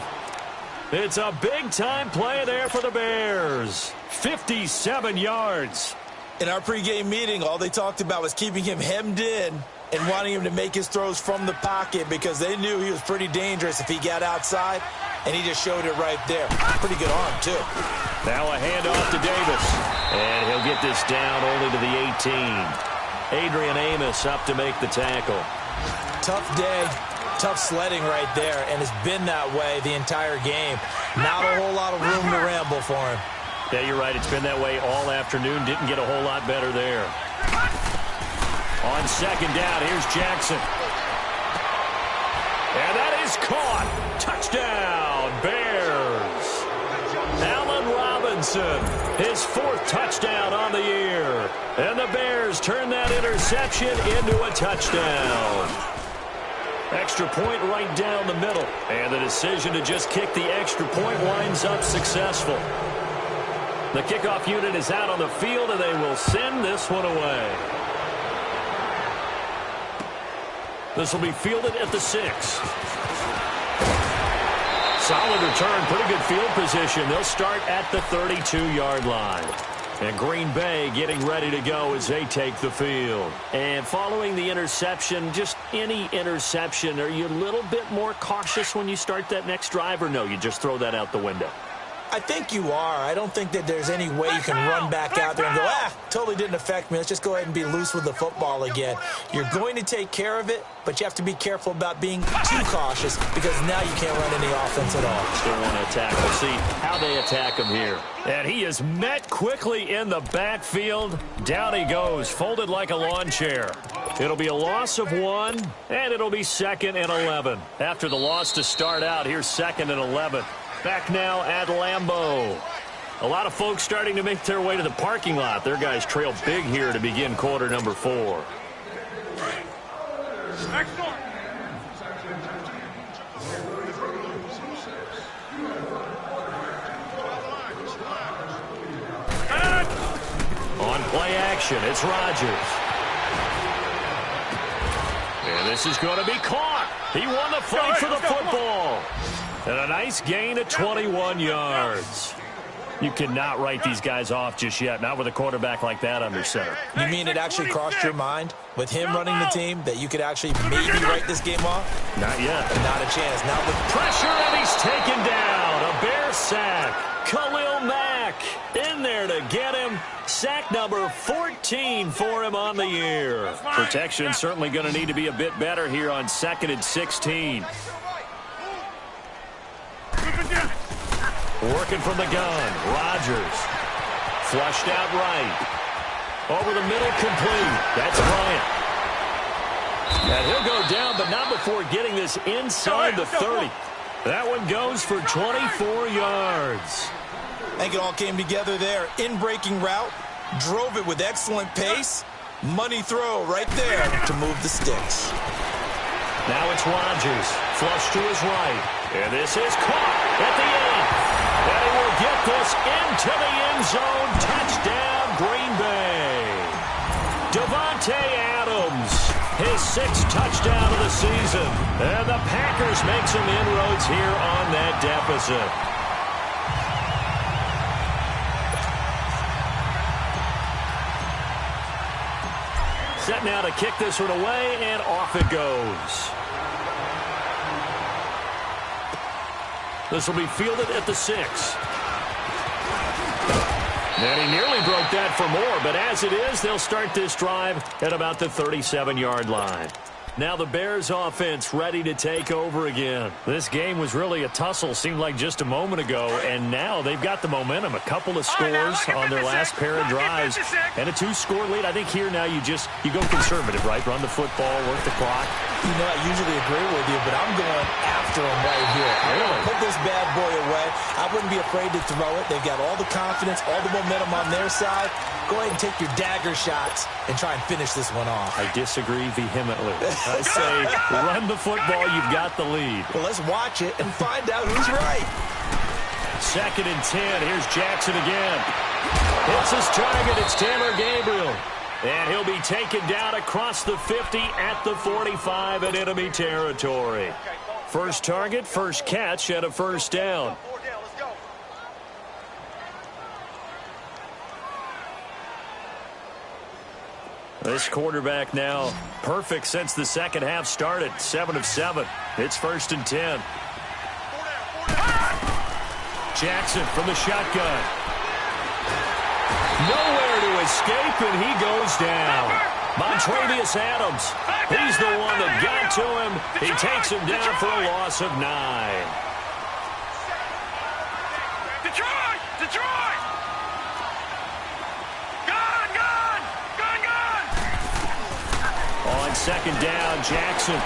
It's a big-time play there for the Bears. 57 yards.
In our pregame meeting, all they talked about was keeping him hemmed in and wanting him to make his throws from the pocket because they knew he was pretty dangerous if he got outside, and he just showed it right there. Pretty good arm, too.
Now a handoff to Davis, and he'll get this down only to the 18. Adrian Amos up to make the tackle.
Tough day, tough sledding right there, and it's been that way the entire game. Not a whole lot of room to ramble for him.
Yeah, you're right. It's been that way all afternoon. Didn't get a whole lot better there. On second down, here's Jackson. And that is caught. Touchdown, Bears. Allen Robinson, his 4th touchdown on the year. And the Bears turn that interception into a touchdown. Extra point right down the middle. And the decision to just kick the extra point winds up successful. The kickoff unit is out on the field, and they will send this one away. This will be fielded at the 6. Solid return, pretty good field position. They'll start at the 32-yard line. And Green Bay getting ready to go as they take the field. And following the interception, just any interception, are you a little bit more cautious when you start that next drive, or no, you just throw that out the window?
I think you are. I don't think that there's any way you can run back out there and go, totally didn't affect me. Let's just go ahead and be loose with the football again. You're going to take care of it, but you have to be careful about being too cautious because now you can't run any offense at all.
Still want to attack. We'll see how they attack him here. And he is met quickly in the backfield. Down he goes, folded like a lawn chair. It'll be a loss of 1, and it'll be 2nd and 11. After the loss to start out, here's 2nd and 11. Back now at Lambeau. A lot of folks starting to make their way to the parking lot. Their guys trail big here to begin quarter number 4. On play action, it's Rodgers. And this is going to be caught. He won the fight for the football. And a nice gain of 21 yards. You cannot write these guys off just yet, not with a quarterback like that under center.
You mean it actually crossed your mind with him running the team that you could actually maybe write this game off?
Not yet.
Not a chance. Now with
pressure, and he's taken down. A Bear sack. Khalil Mack in there to get him. Sack number 14 for him on the year. Protection certainly going to need to be a bit better here on 2nd and 16. Working from the gun, Rodgers. Flushed out right. Over the middle, complete. That's Bryant. And he'll go down, but not before getting this inside the 30. That one goes for 24 yards.
I think it all came together there. In-breaking route, drove it with excellent pace. Money throw right there to move the sticks.
Now it's Rodgers, flush to his right. And this is caught at the 8. And he will get this into the end zone. Touchdown, Green Bay. Davante Adams, his 6th touchdown of the season. And the Packers make some inroads here on that deficit. Set now to kick this one away, and off it goes. This will be fielded at the 6. And he nearly broke that for more, but as it is, they'll start this drive at about the 37-yard line. Now the Bears offense ready to take over again. This game was really a tussle, seemed like just a moment ago, and now they've got the momentum. A couple of scores on their last pair of drives and a 2-score lead. I think here now you go conservative, right? Run the football, work the clock.
You know, I usually agree with you, but I'm going after them right here.
Really?
Put this bad boy away. I wouldn't be afraid to throw it. They've got all the confidence, all the momentum on their side. Go ahead and take your dagger shots and try and finish this one off.
I disagree vehemently. I say run the football, you've got the lead.
Well, let's watch it and find out who's right.
2nd and 10. Here's Jackson again. Hits his target. It's Taylor Gabriel. And he'll be taken down across the 50 at the 45 in enemy territory. First target, first catch, and a first down. This quarterback now perfect since the second half started. 7 of 7. It's 1st and 10. Jackson from the shotgun. Nowhere to escape, and he goes down. Montravius Adams, he's the one that got to him. He takes him down for a loss of 9.
Detroit! Detroit!
On 2nd down, Jackson.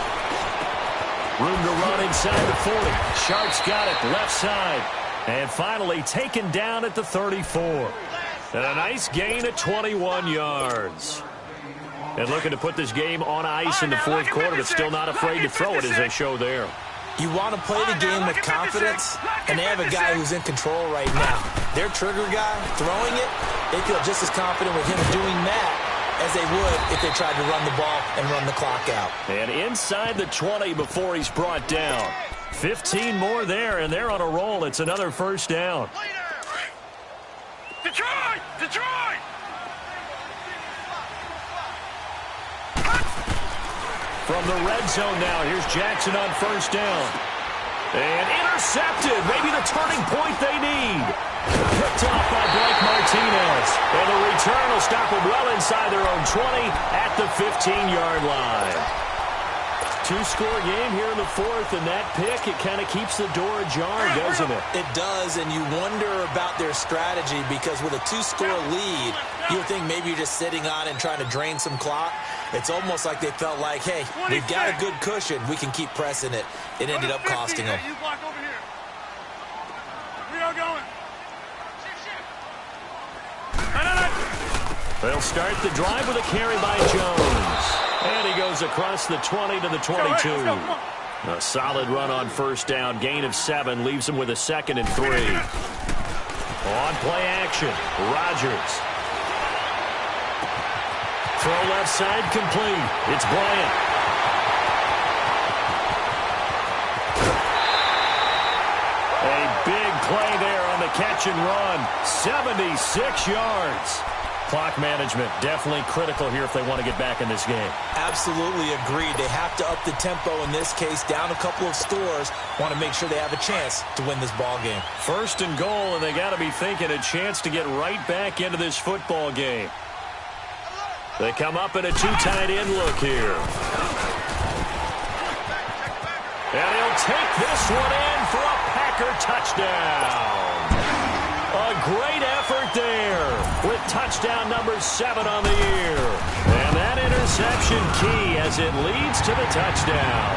Room to run inside the 40. Sharks got it left side. And finally taken down at the 34. And a nice gain at 21 yards. And looking to put this game on ice in the 4th quarter, but still not afraid to throw it as they show there.
You want to play the game with confidence, and they have a guy who's in control right now. Their trigger guy, throwing it, they feel just as confident with him doing that as they would if they tried to run the ball and run the clock out.
And inside the 20 before he's brought down. 15 more there, and they're on a roll. It's another first down.
Detroit! Detroit!
From the red zone now, here's Jackson on first down. And intercepted. Maybe the turning point they need. Picked off by Blake Martinez. And the return will stop them well inside their own 20 at the 15-yard line. 2-score game here in the 4th, and that pick, it kind of keeps the door ajar, doesn't it?
It does, and you wonder about their strategy because with a 2-score lead, you would think maybe you're just sitting on it and trying to drain some clock. It's almost like they felt like, hey, we've got a good cushion. We can keep pressing it. It ended up costing them.
You block over here. We are going.
They'll start the drive with a carry by Jones. And he goes across the 20 to the 22. A solid run on first down. Gain of 7 leaves him with a 2nd and 3. On play action, Rodgers. Throw left side complete. It's Bryant. A big play there on the catch and run. 76 yards. Clock management definitely critical here if they want to get back in this game.
Absolutely agreed. They have to up the tempo in this case, down a couple of scores. Want to make sure they have a chance to win this ball game.
1st and goal, and they got to be thinking a chance to get right back into this football game. They come up in a 2-tight end look here. And he'll take this one in for a Packer touchdown. A great effort there with touchdown number 7 on the year. And that interception key as it leads to the touchdown.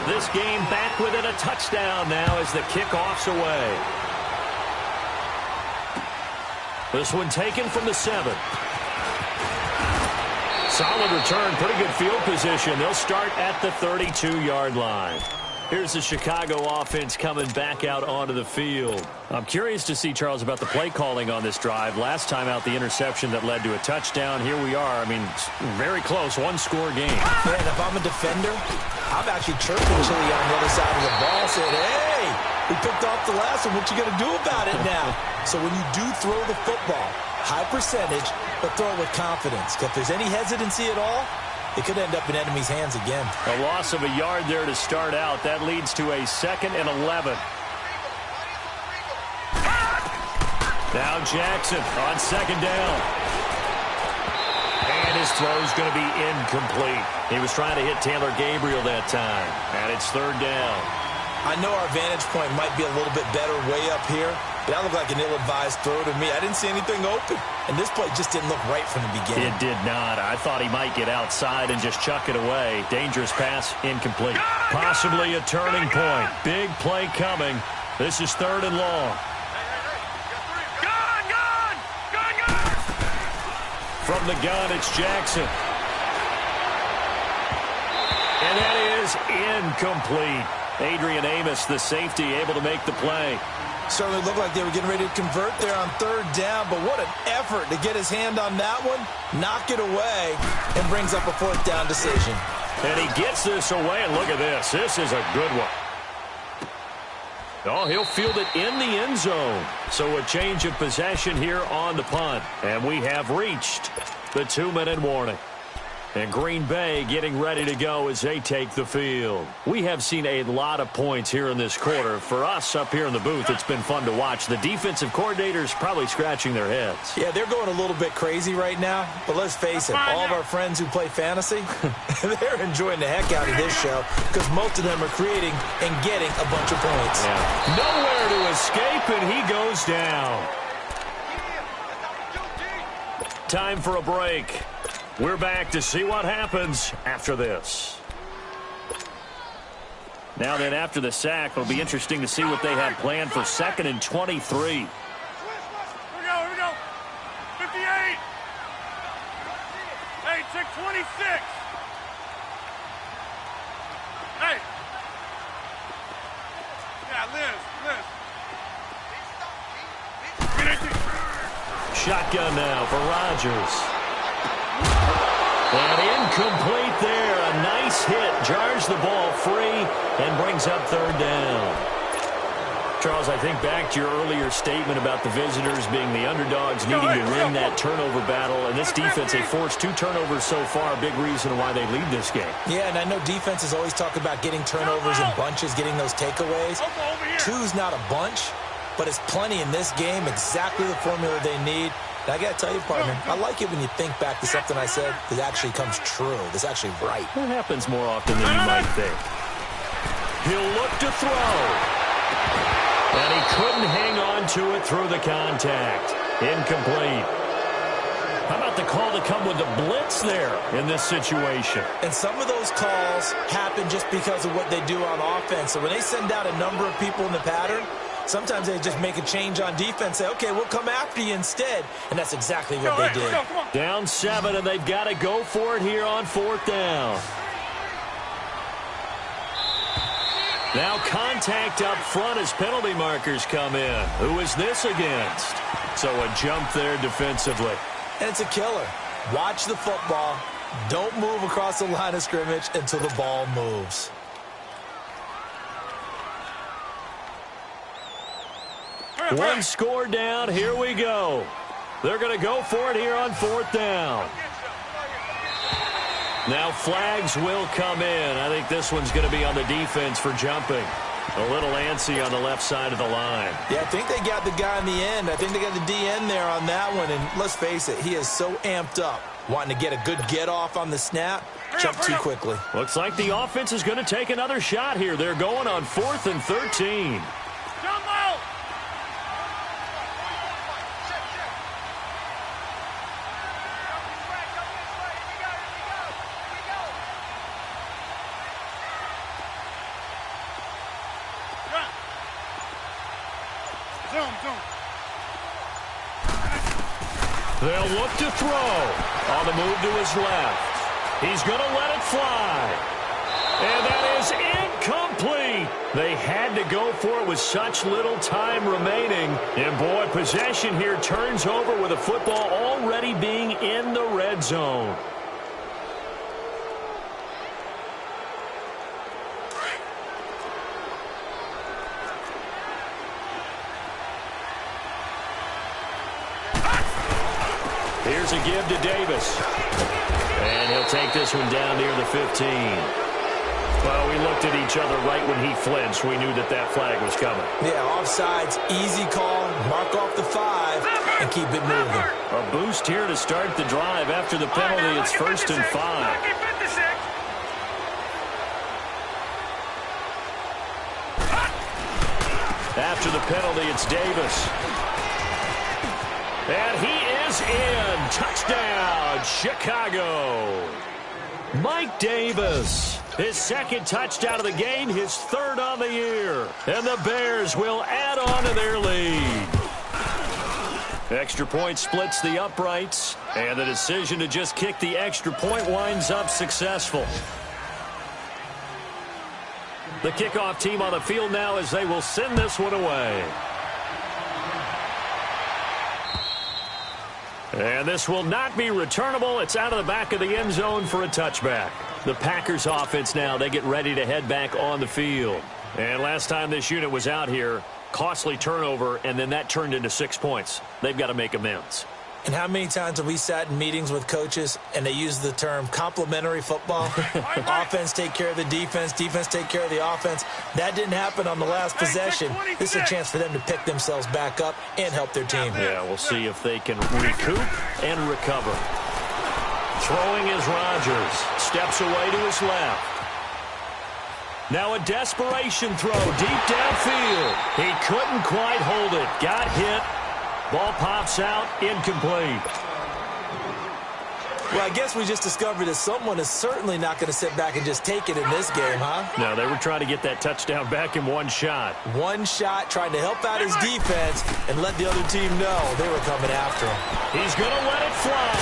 This game back within a touchdown now as the kickoff's away. This one taken from the 7. Solid return, pretty good field position. They'll start at the 32-yard line. Here's the Chicago offense coming back out onto the field. I'm curious to see, Charles, about the play calling on this drive. Last time out, the interception that led to a touchdown. Here we are. I mean, very close, 1-score game.
Man, if I'm a defender, I'm actually chirping Chili on the other side of the ball, saying, hey, we picked off the last one. What you going to do about it now? So when you do throw the football, high percentage, but throw it with confidence. If there's any hesitancy at all, it could end up in enemy's hands again.
A loss of a yard there to start out. That leads to a 2nd and 11. Now Jackson on second down. And his throw's going to be incomplete. He was trying to hit Taylor Gabriel that time. And it's third down.
I know our vantage point might be a little bit better way up here, but that looked like an ill-advised throw to me. I didn't see anything open. And this play just didn't look right from the beginning.
It did not. I thought he might get outside and just chuck it away. Dangerous pass, incomplete. Possibly a turning point. Big play coming. This is third and long. From the gun, it's Jackson. And that is incomplete. Adrian Amos, the safety, able to make the play.
Certainly looked like they were getting ready to convert there on third down, but what an effort to get his hand on that one, knock it away, and brings up a fourth down decision.
And he gets this away, and look at this. This is a good one. Oh, he'll field it in the end zone. So a change of possession here on the punt. And we have reached the 2-minute warning. And Green Bay getting ready to go as they take the field. We have seen a lot of points here in this quarter. For us up here in the booth, it's been fun to watch. The defensive coordinators probably scratching their heads.
Yeah, they're going a little bit crazy right now. But let's face it, all of our friends who play fantasy, they're enjoying the heck out of this show because most of them are creating and getting a bunch of points.
Yeah. Nowhere to escape, and he goes down. Time for a break. We're back to see what happens after this. Now then, after the sack, it'll be interesting to see what they have planned for 2nd and 23.
Here we go. 58. Hey, check 26. Hey. Yeah, Liz.
Shotgun now for Rodgers. And incomplete there. A nice hit. Jars the ball free and brings up third down. Charles, I think back to your earlier statement about the visitors being the underdogs needing to win that turnover battle. And this defense, they forced 2 turnovers so far. A big reason why they lead this game.
Yeah, and I know defenses always talk about getting turnovers in bunches, getting those takeaways. 2's not a bunch, but it's plenty in this game. Exactly the formula they need. And I got to tell you, partner, I like it when you think back to something I said that actually comes true. That's actually right.
That happens more often than you might think. He'll look to throw. And he couldn't hang on to it through the contact. Incomplete. How about the call to come with the blitz there in this situation?
And some of those calls happen just because of what they do on offense. So when they send out a number of people in the pattern, sometimes they just make a change on defense, say, okay, we'll come after you instead. And that's exactly what they did.
Down 7, and they've got to go for it here on 4th down. Now contact up front as penalty markers come in. Who is this against? So a jump there defensively.
And it's a killer. Watch the football. Don't move across the line of scrimmage until the ball moves.
One score down. Here we go. They're going to go for it here on 4th down. Now flags will come in. I think this one's going to be on the defense for jumping. A little antsy on the left side of the line.
Yeah, I think they got the guy in the end. I think they got the DN there on that one. And let's face it, he is so amped up, wanting to get a good get-off on the snap. Jump too quickly.
Looks like the offense is going to take another shot here. They're going on 4th and 13.
Jump out.
They'll look to throw. On the move to his left. He's going to let it fly. And that is incomplete. They had to go for it with such little time remaining. And boy, possession here turns over with the football already being in the red zone. Here's a give to Davis. And he'll take this one down near the 15. Well, we looked at each other right when he flinched. We knew that that flag was coming.
Yeah, offsides, easy call, mark off the 5, and keep it moving.
A boost here to start the drive. After the penalty, it's 1st and 5. After the penalty, it's Davis. And he is in. Touchdown, Chicago. Mike Davis, his 2nd touchdown of the game, his 3rd on the year. And the Bears will add on to their lead. Extra point splits the uprights, and the decision to just kick the extra point winds up successful. The kickoff team on the field now as they will send this one away. And this will not be returnable. It's out of the back of the end zone for a touchback. The Packers offense now, they get ready to head back on the field. And last time this unit was out here, costly turnover, and then that turned into 6 points. They've got to make amends.
And how many times have we sat in meetings with coaches and they use the term complementary football? Offense take care of the defense, defense take care of the offense. That didn't happen on the last possession. This is a chance for them to pick themselves back up and help their team.
Yeah, we'll see if they can recoup and recover. Throwing is Rodgers. Steps away to his left. Now a desperation throw deep downfield. He couldn't quite hold it. Got hit. Ball pops out, incomplete.
Well, I guess we just discovered that someone is certainly not going to sit back and just take it in this game, huh?
No, they were trying to get that touchdown back in one shot.
One shot, trying to help out his defense and let the other team know they were coming after him.
He's going to let it fly.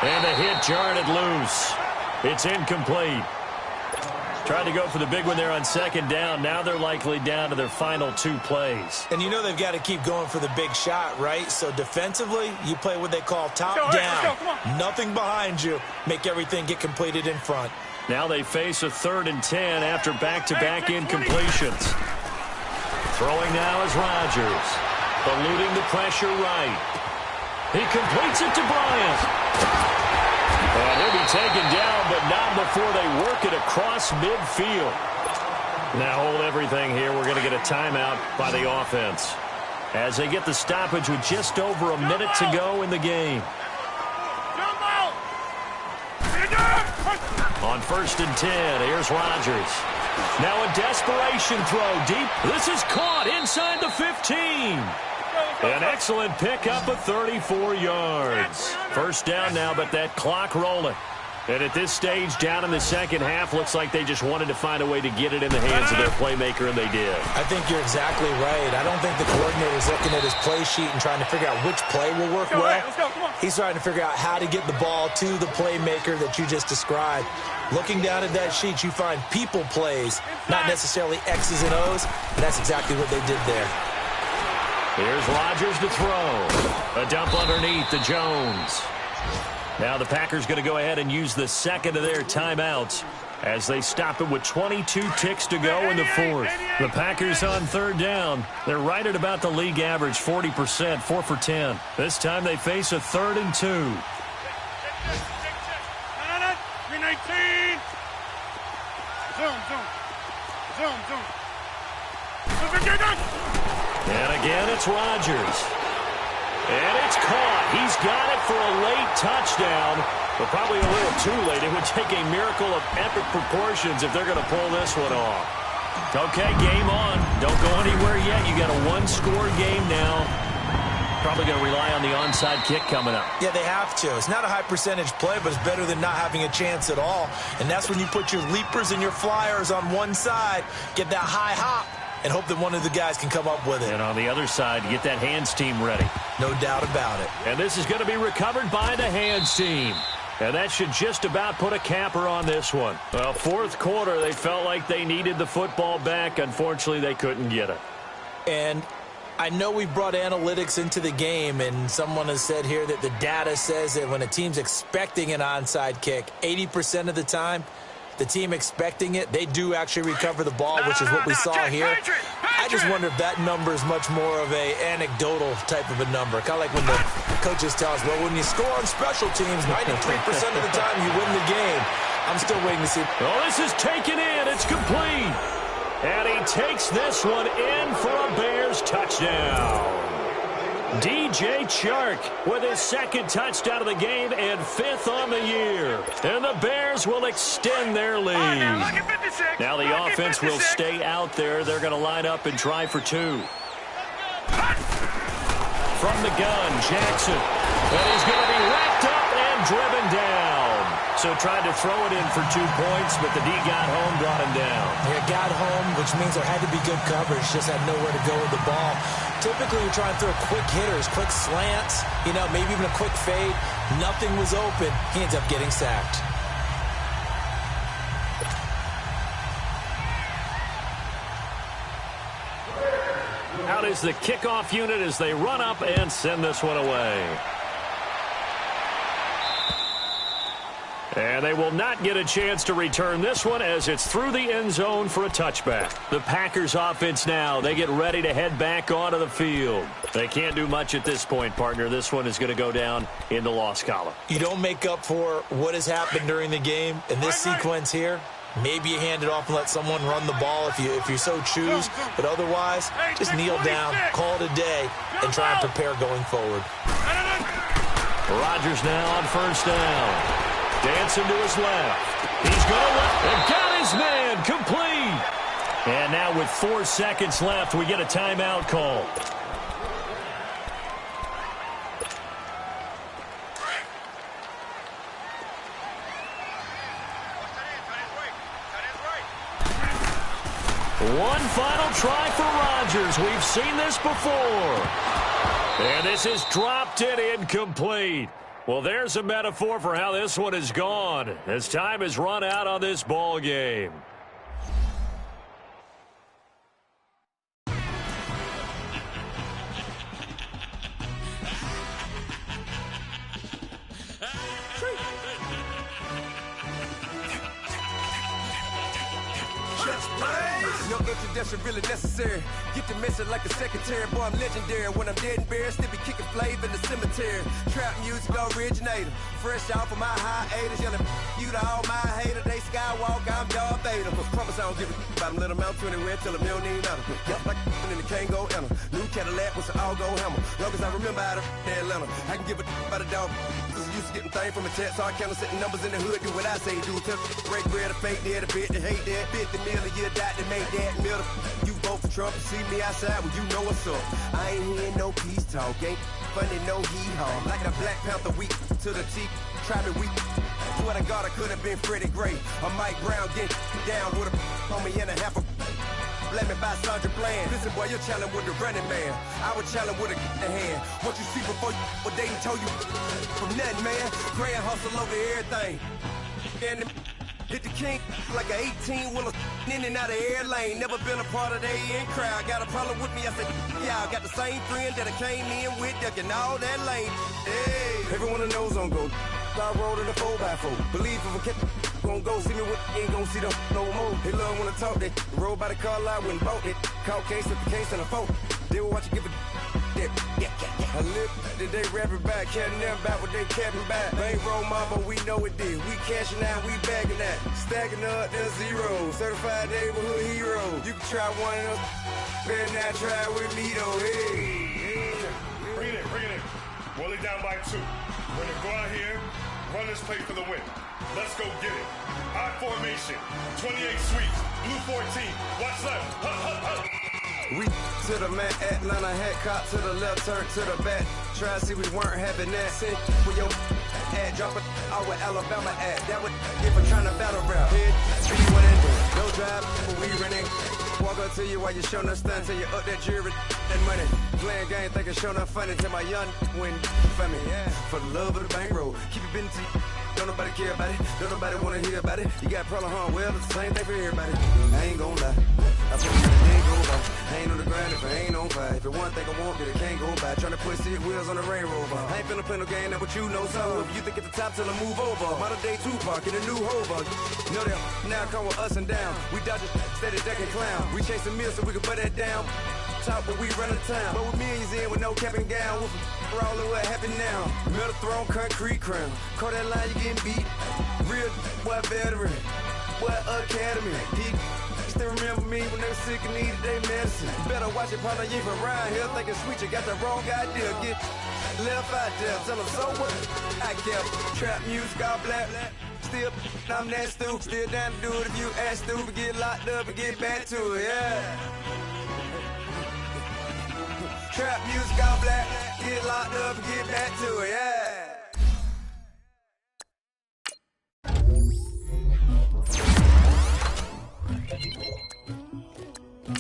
And the hit jarred it loose. It's incomplete. Tried to go for the big one there on 2nd down. Now they're likely down to their final 2 plays.
And you know they've got to keep going for the big shot, right? So defensively, you play what they call top down. Nothing behind you. Make everything get completed in front.
Now they face a 3rd and 10 after back-to-back incompletions. Throwing now is Rodgers. Eluding the pressure right. He completes it to Bryant. And he'll be taken down, but not before they work it across midfield. Now hold everything here. We're going to get a timeout by the offense as they get the stoppage with just over a minute to go in the game. On 1st and 10, here's Rodgers. Now a desperation throw deep. This is caught inside the 15. An excellent pickup of 34 yards. 1st down now, but that clock rolling. And at this stage, down in the 2nd half, looks like they just wanted to find a way to get it in the hands of their playmaker, and they did.
I think you're exactly right. I don't think the coordinator's looking at his play sheet and trying to figure out which play will work well.
Let's go, come on.
He's trying to figure out how to get the ball to the playmaker that you just described. Looking down at that sheet, you find people plays, not necessarily X's and O's, and that's exactly what they did there.
Here's Rodgers to throw. A dump underneath to Jones. Now the Packers going to go ahead and use the 2nd of their timeouts as they stop it with 22 ticks to go in the 4th. The Packers on 3rd down. They're right at about the league average, 40%, 4 for 10. This time they face a 3rd and 2.
319. Zoom.
And again, it's Rodgers. And it's caught. He's got it for a late touchdown, but probably a little too late. It would take a miracle of epic proportions if they're going to pull this one off. Okay, game on. Don't go anywhere yet. You got a 1-score game now. Probably going to rely on the onside kick coming up.
Yeah, they have to. It's not a high percentage play, but it's better than not having a chance at all. And that's when you put your leapers and your flyers on one side, get that high hop, and hope that one of the guys can come up with it.
And on the other side, get that hands team ready.
No doubt about it.
And this is going to be recovered by the hands team. And that should just about put a capper on this one. Well, 4th quarter, they felt like they needed the football back. Unfortunately, they couldn't get it.
And I know we brought analytics into the game, and someone has said here that the data says that when a team's expecting an onside kick, 80% of the time, the team expecting it, they do actually recover the ball, which is what we saw here. I just wonder if that number is much more of a anecdotal type of a number. Kind of like when the coaches tell us, well, when you score on special teams, 93% of the time you win the game. I'm still waiting to see.
Oh, this is taken in. It's complete. And he takes this one in for a Bears touchdown. DJ Chark with his second touchdown of the game and 5th on the year. And the Bears will extend their lead. Now the offense will stay out there. They're going to line up and try for 2. From the gun, Jackson. And he's going to be wrapped up and driven down. So tried to throw it in for 2 points, but the D got home, brought him down.
Yeah, got home, which means there had to be good coverage. Just had nowhere to go with the ball. Typically, we try and throw quick hitters, quick slants, maybe even a quick fade. Nothing was open. He ends up getting sacked.
Out is the kickoff unit as they run up and send this one away. And they will not get a chance to return this one as it's through the end zone for a touchback. The Packers offense now, they get ready to head back onto the field. They can't do much at this point, partner. This one is going to go down in the loss column.
You don't make up for what has happened during the game in this sequence here. Maybe you hand it off and let someone run the ball if you so choose. But otherwise, just kneel down, call it a day, and try and prepare going forward.
Rodgers now on first down. Dancing to his left. He's going to run and got his man complete. And now with 4 seconds left, we get a timeout call. One final try for Rodgers. We've seen this before. And this is dropped it incomplete. Well, there's a metaphor for how this one is gone as time has run out on this ball game.
No introduction really necessary. Get the message like a secretary. Boy, I'm legendary. When I'm dead and buried, still be kicking flavor in the cemetery. Trap music originator. Fresh off of my hiatus. Yelling you to all my haters. They skywalk, I'm Darth Vader. Promise I don't give a about them. Let them out to anywhere. Tell them they don't need matter. Yep, like in the Kango enter. New Cadillac with an all-go hammer. Long as I remember out of Atlanta. I can give a about a dog. Used to getting things from a text. So I count setting numbers in the hood. Do what I say do. Tell break bread, a fake dead, a bit, to hate that. 50 million, you died to make that middle. You vote for Trump, see me outside when you know what's up. I ain't hearing no peace talk, ain't funny, no hee-haw. Like a Black Panther weak to the teeth, try me weak. Swear to God, I could have been Freddie Gray. Or Mike Brown getting down with a on me and a half a let me buy Sandra Bland. Listen, boy, you're challenging with the running man. I would challenge with a hand. What you see before you, what they told you from nothing, man. Grand hustle over everything. And hit the king like an 18-wheeler in and out of air lane. Never been a part of the in crowd. Got a problem with me, I said, yeah, I got the same friend that I came in with, ducking all that lane. Hey, everyone that knows on go. I rolled in a 4x4. Believe if a kid gon' go see me with ain't gon' see them no more. They love when I talk, they roll by the car lot when bought it. Caught case at the case and a phone. They will watch you give a that. I live that they rapping back, carrying them back what they capping back. Bankroll mama, we know it did. We cashing out, we bagging that. Stacking up, there's zero. Certified neighborhood hero. You can try one of them, better not try with me though. Hey.
Bring it in. Roll it down by 2. We're gonna go out here, run this play for the win. Let's go get it. I formation, 28 sweeps, blue 14. Watch left.
We to the man, Atlanta hat cop to the left, turn to the back. Try to see we weren't having that. Sit with your ad, drop it out with Alabama at. That would give a trying to battle rap. Head, see you in, no drive, we running. Walk up to you while you showing us stunts till you up that jewelry and money. Playing game, thinking showing up funny till my young win for me. Yeah. For the love of the bankroll, keep it busy. Don't nobody care about it. Don't nobody wanna hear about it. You got problem, huh? Well, it's the same thing for everybody. I ain't gon' lie. I put it in the ain't gon' by. I ain't on the grind if I ain't on fire. If it one thing I want, then it can't go by. Tryna put 6 wheels on the railroad. I ain't finna play no game, that what you know. So if you think it's the top till I move over. Modern day Tupac in a new Hova. Know that now come with us and down. We dodge a steady deck and clown. We chase a meal so we can put that down. Top, but we run the town. But with millions in with no cap and gown. We're all in what happened now. Metal throne, concrete crown. Call that line, you getting beat. Real boy veteran, boy academy. Still remember me when they were sick and needed their medicine. Better watch it, partner, you from around here thinking sweet, you got the wrong idea. Get left out there, tell them so what? I kept trap music all black. Still, I'm that stupid. Still down to do it if you ask stupid. Get locked up and get back to it, yeah. Trap music all black. Get locked up and get back to it, yeah.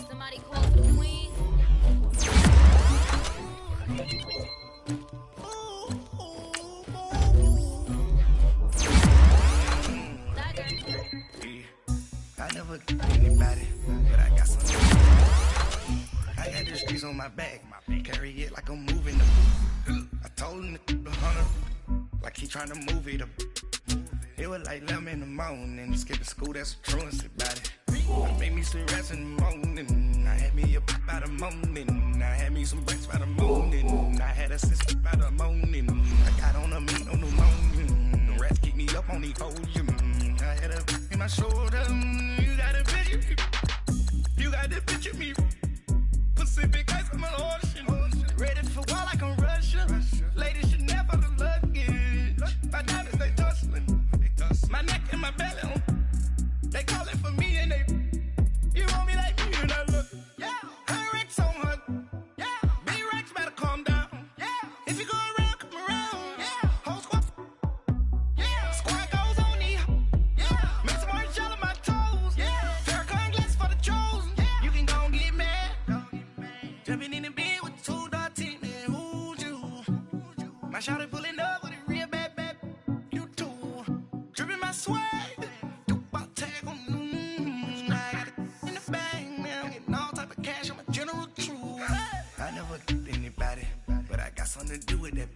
Somebody call for the queen.
I never anybody, but I got something. I got the streets on my back, carry it like I'm moving them. I told him the hunter, like he trying to move it up. It was like 11 in the morning, skipping school, that's a truancy about it. I made me some rest in the morning, I had me up by the morning, I had me some breaks by the morning, I had a sister by the morning, I got on a meat on the morning, the rats keep me up on the podium, I had a in my shoulder, you got a picture me, you got to picture me, Pacific ice on my ocean, ready for war like I'm Russia, ladies should never the luggage, my diamonds they tussling, my neck and my belly on. They calling for me and they, you want me like me and I look, yeah. Her Rex on her, yeah. B-Rex better calm down, yeah. If you go around, come around, yeah. Whole squad, yeah. Squad goes on me, yeah. Make some orange gel on my toes, yeah. Farrakhan glass for the chosen, yeah. You can go and get mad, jumping in the bed with 2 dark teeth, man, who's you? My shawty pulling up with a real bad, you too. Dripping my swag. Something to do with that.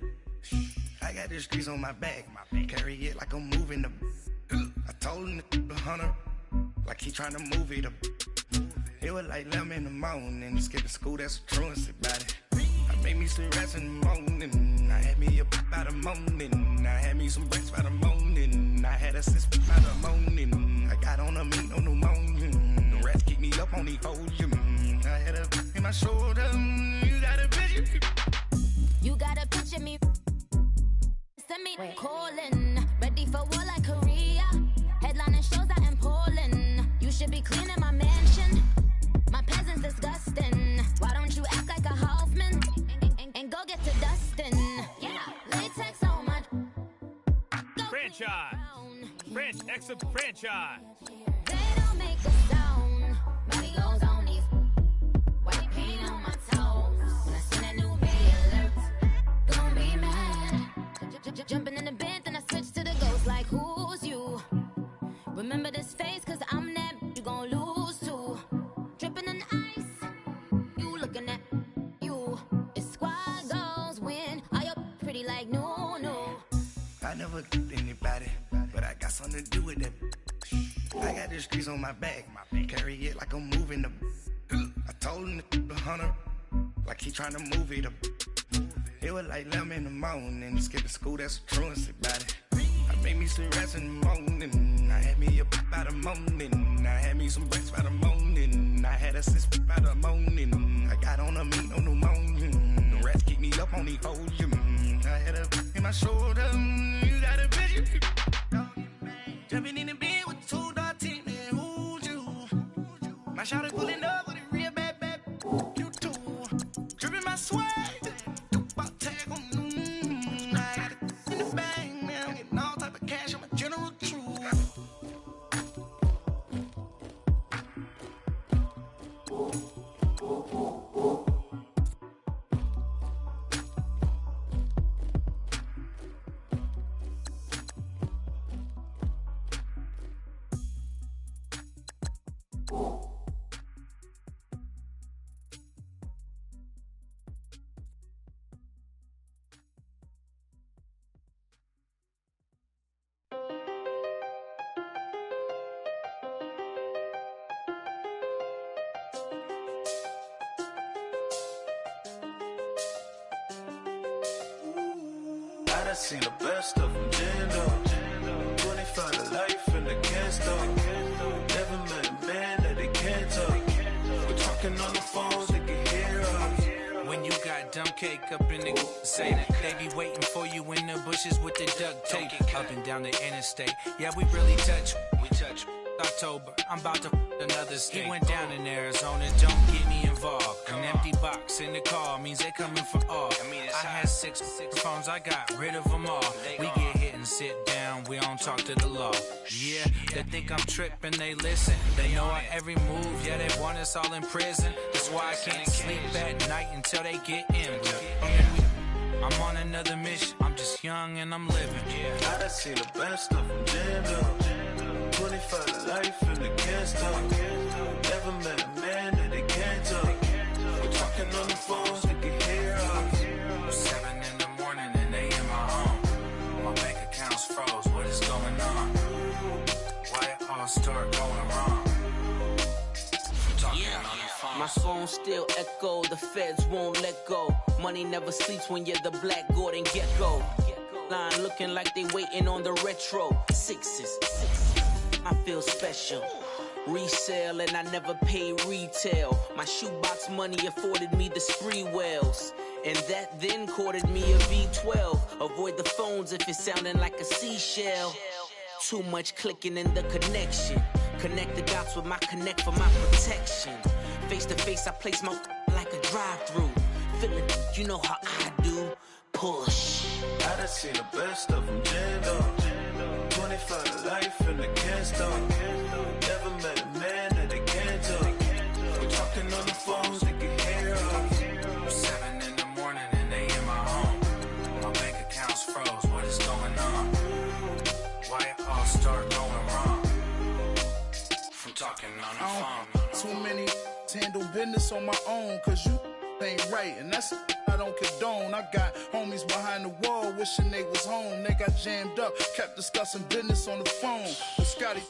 I got the streets on my back, carry it like I'm moving them. I told him the hunter, like he trying to move it up. It was like 11 in the morning, skipping school, that's a truancy about it. I made me some rest in the morning, I had me up by the morning, I had me some breaks by the morning, I had a sister by the morning, I got on a meat on the morning, the rats keep me up on the podium, I had a in my shoulder, you got a picture.
You gotta picture me. Send me calling. Ready for war like Korea. Headlining shows out in Poland. You should be cleaning my mansion. My peasants disgusting. Why don't you act like a Hoffman? And go get to dustin'. Yeah, latex on my
Franchise. French, exit franchise.
They don't make a sound. Money goes on these. White paint on my toes. When I see that new jumping in the bed, then I switch to the ghost like who's you? Remember this face, cause I'm that you gon' lose too. Dripping in ice, you looking at you. It's squad goals win. Are you pretty like no?
I never anybody, but I got something to do with that. I got the streets on my back, carry it like I'm moving them. I told him the hunter, like he trying to move it up. It was like 11 in the morning, skipping school, that's a truancy about it. I made me some rest in the morning, I had me up by the morning, I had me some breaks by the morning, I had a sister by the morning, I got on a meat on the morning, the rats keep me up on the podium, I had a in my shoulder, you got a picture, jumping in the bed with 2 dark teeth, man, who's you? My shawty pulling up with a real bad, you too, dripping my swag. I done seen the best of them, Jando. 25
dumb cake up in the say they be waiting for you in the bushes with the duct tape up and down the interstate. Yeah, we really touch. October, I'm about to another state. He went down in Arizona, don't get me involved. An empty box in the car means they coming for all. I had six phones, I got rid of them all. We get hit and sit down, we don't talk to the law. Yeah, they think I'm tripping, they listen. They know our every move, yeah, they want us all in prison. That's why I can't sleep at night until they get in. I'm on another mission, I'm just young and I'm living.
I done seen the best of them jammed up. 25 to life and they can't stop. Never met a man that they can't talk. We're talking on the phones, they can hear us.
7 in the morning and they in my home. My bank account's froze, what is going on? Why it all start going wrong? Talking on the phone.
My phone still echo, the feds won't let go. Money never sleeps when you're the Black Gordon Gecko. Line looking like they waiting on the retro. Sixes. I feel special. Resale and I never pay retail. My shoebox money afforded me the spree wells. And that then courted me a V12. Avoid the phones if it's sounding like a seashell. Too much clicking in the connection. Connect the dots with my connect for my protection. Face to face I place my like a drive-through. Feeling, you know how I do. Push.
I done seen the best of them jammed up. 25 to life and they can't stop. Never met a man that they can't talk. We're talking on the phones, they can hear us.
7 in the morning and they in my home. My bank account's froze, what is going on? Why it all start going wrong? From talking on the phone.
Too many handle business on my own, cause you ain't right, and that's I don't condone. I got homies behind the wall wishing they was home. They got jammed up, kept discussing business on the phone with Scotty.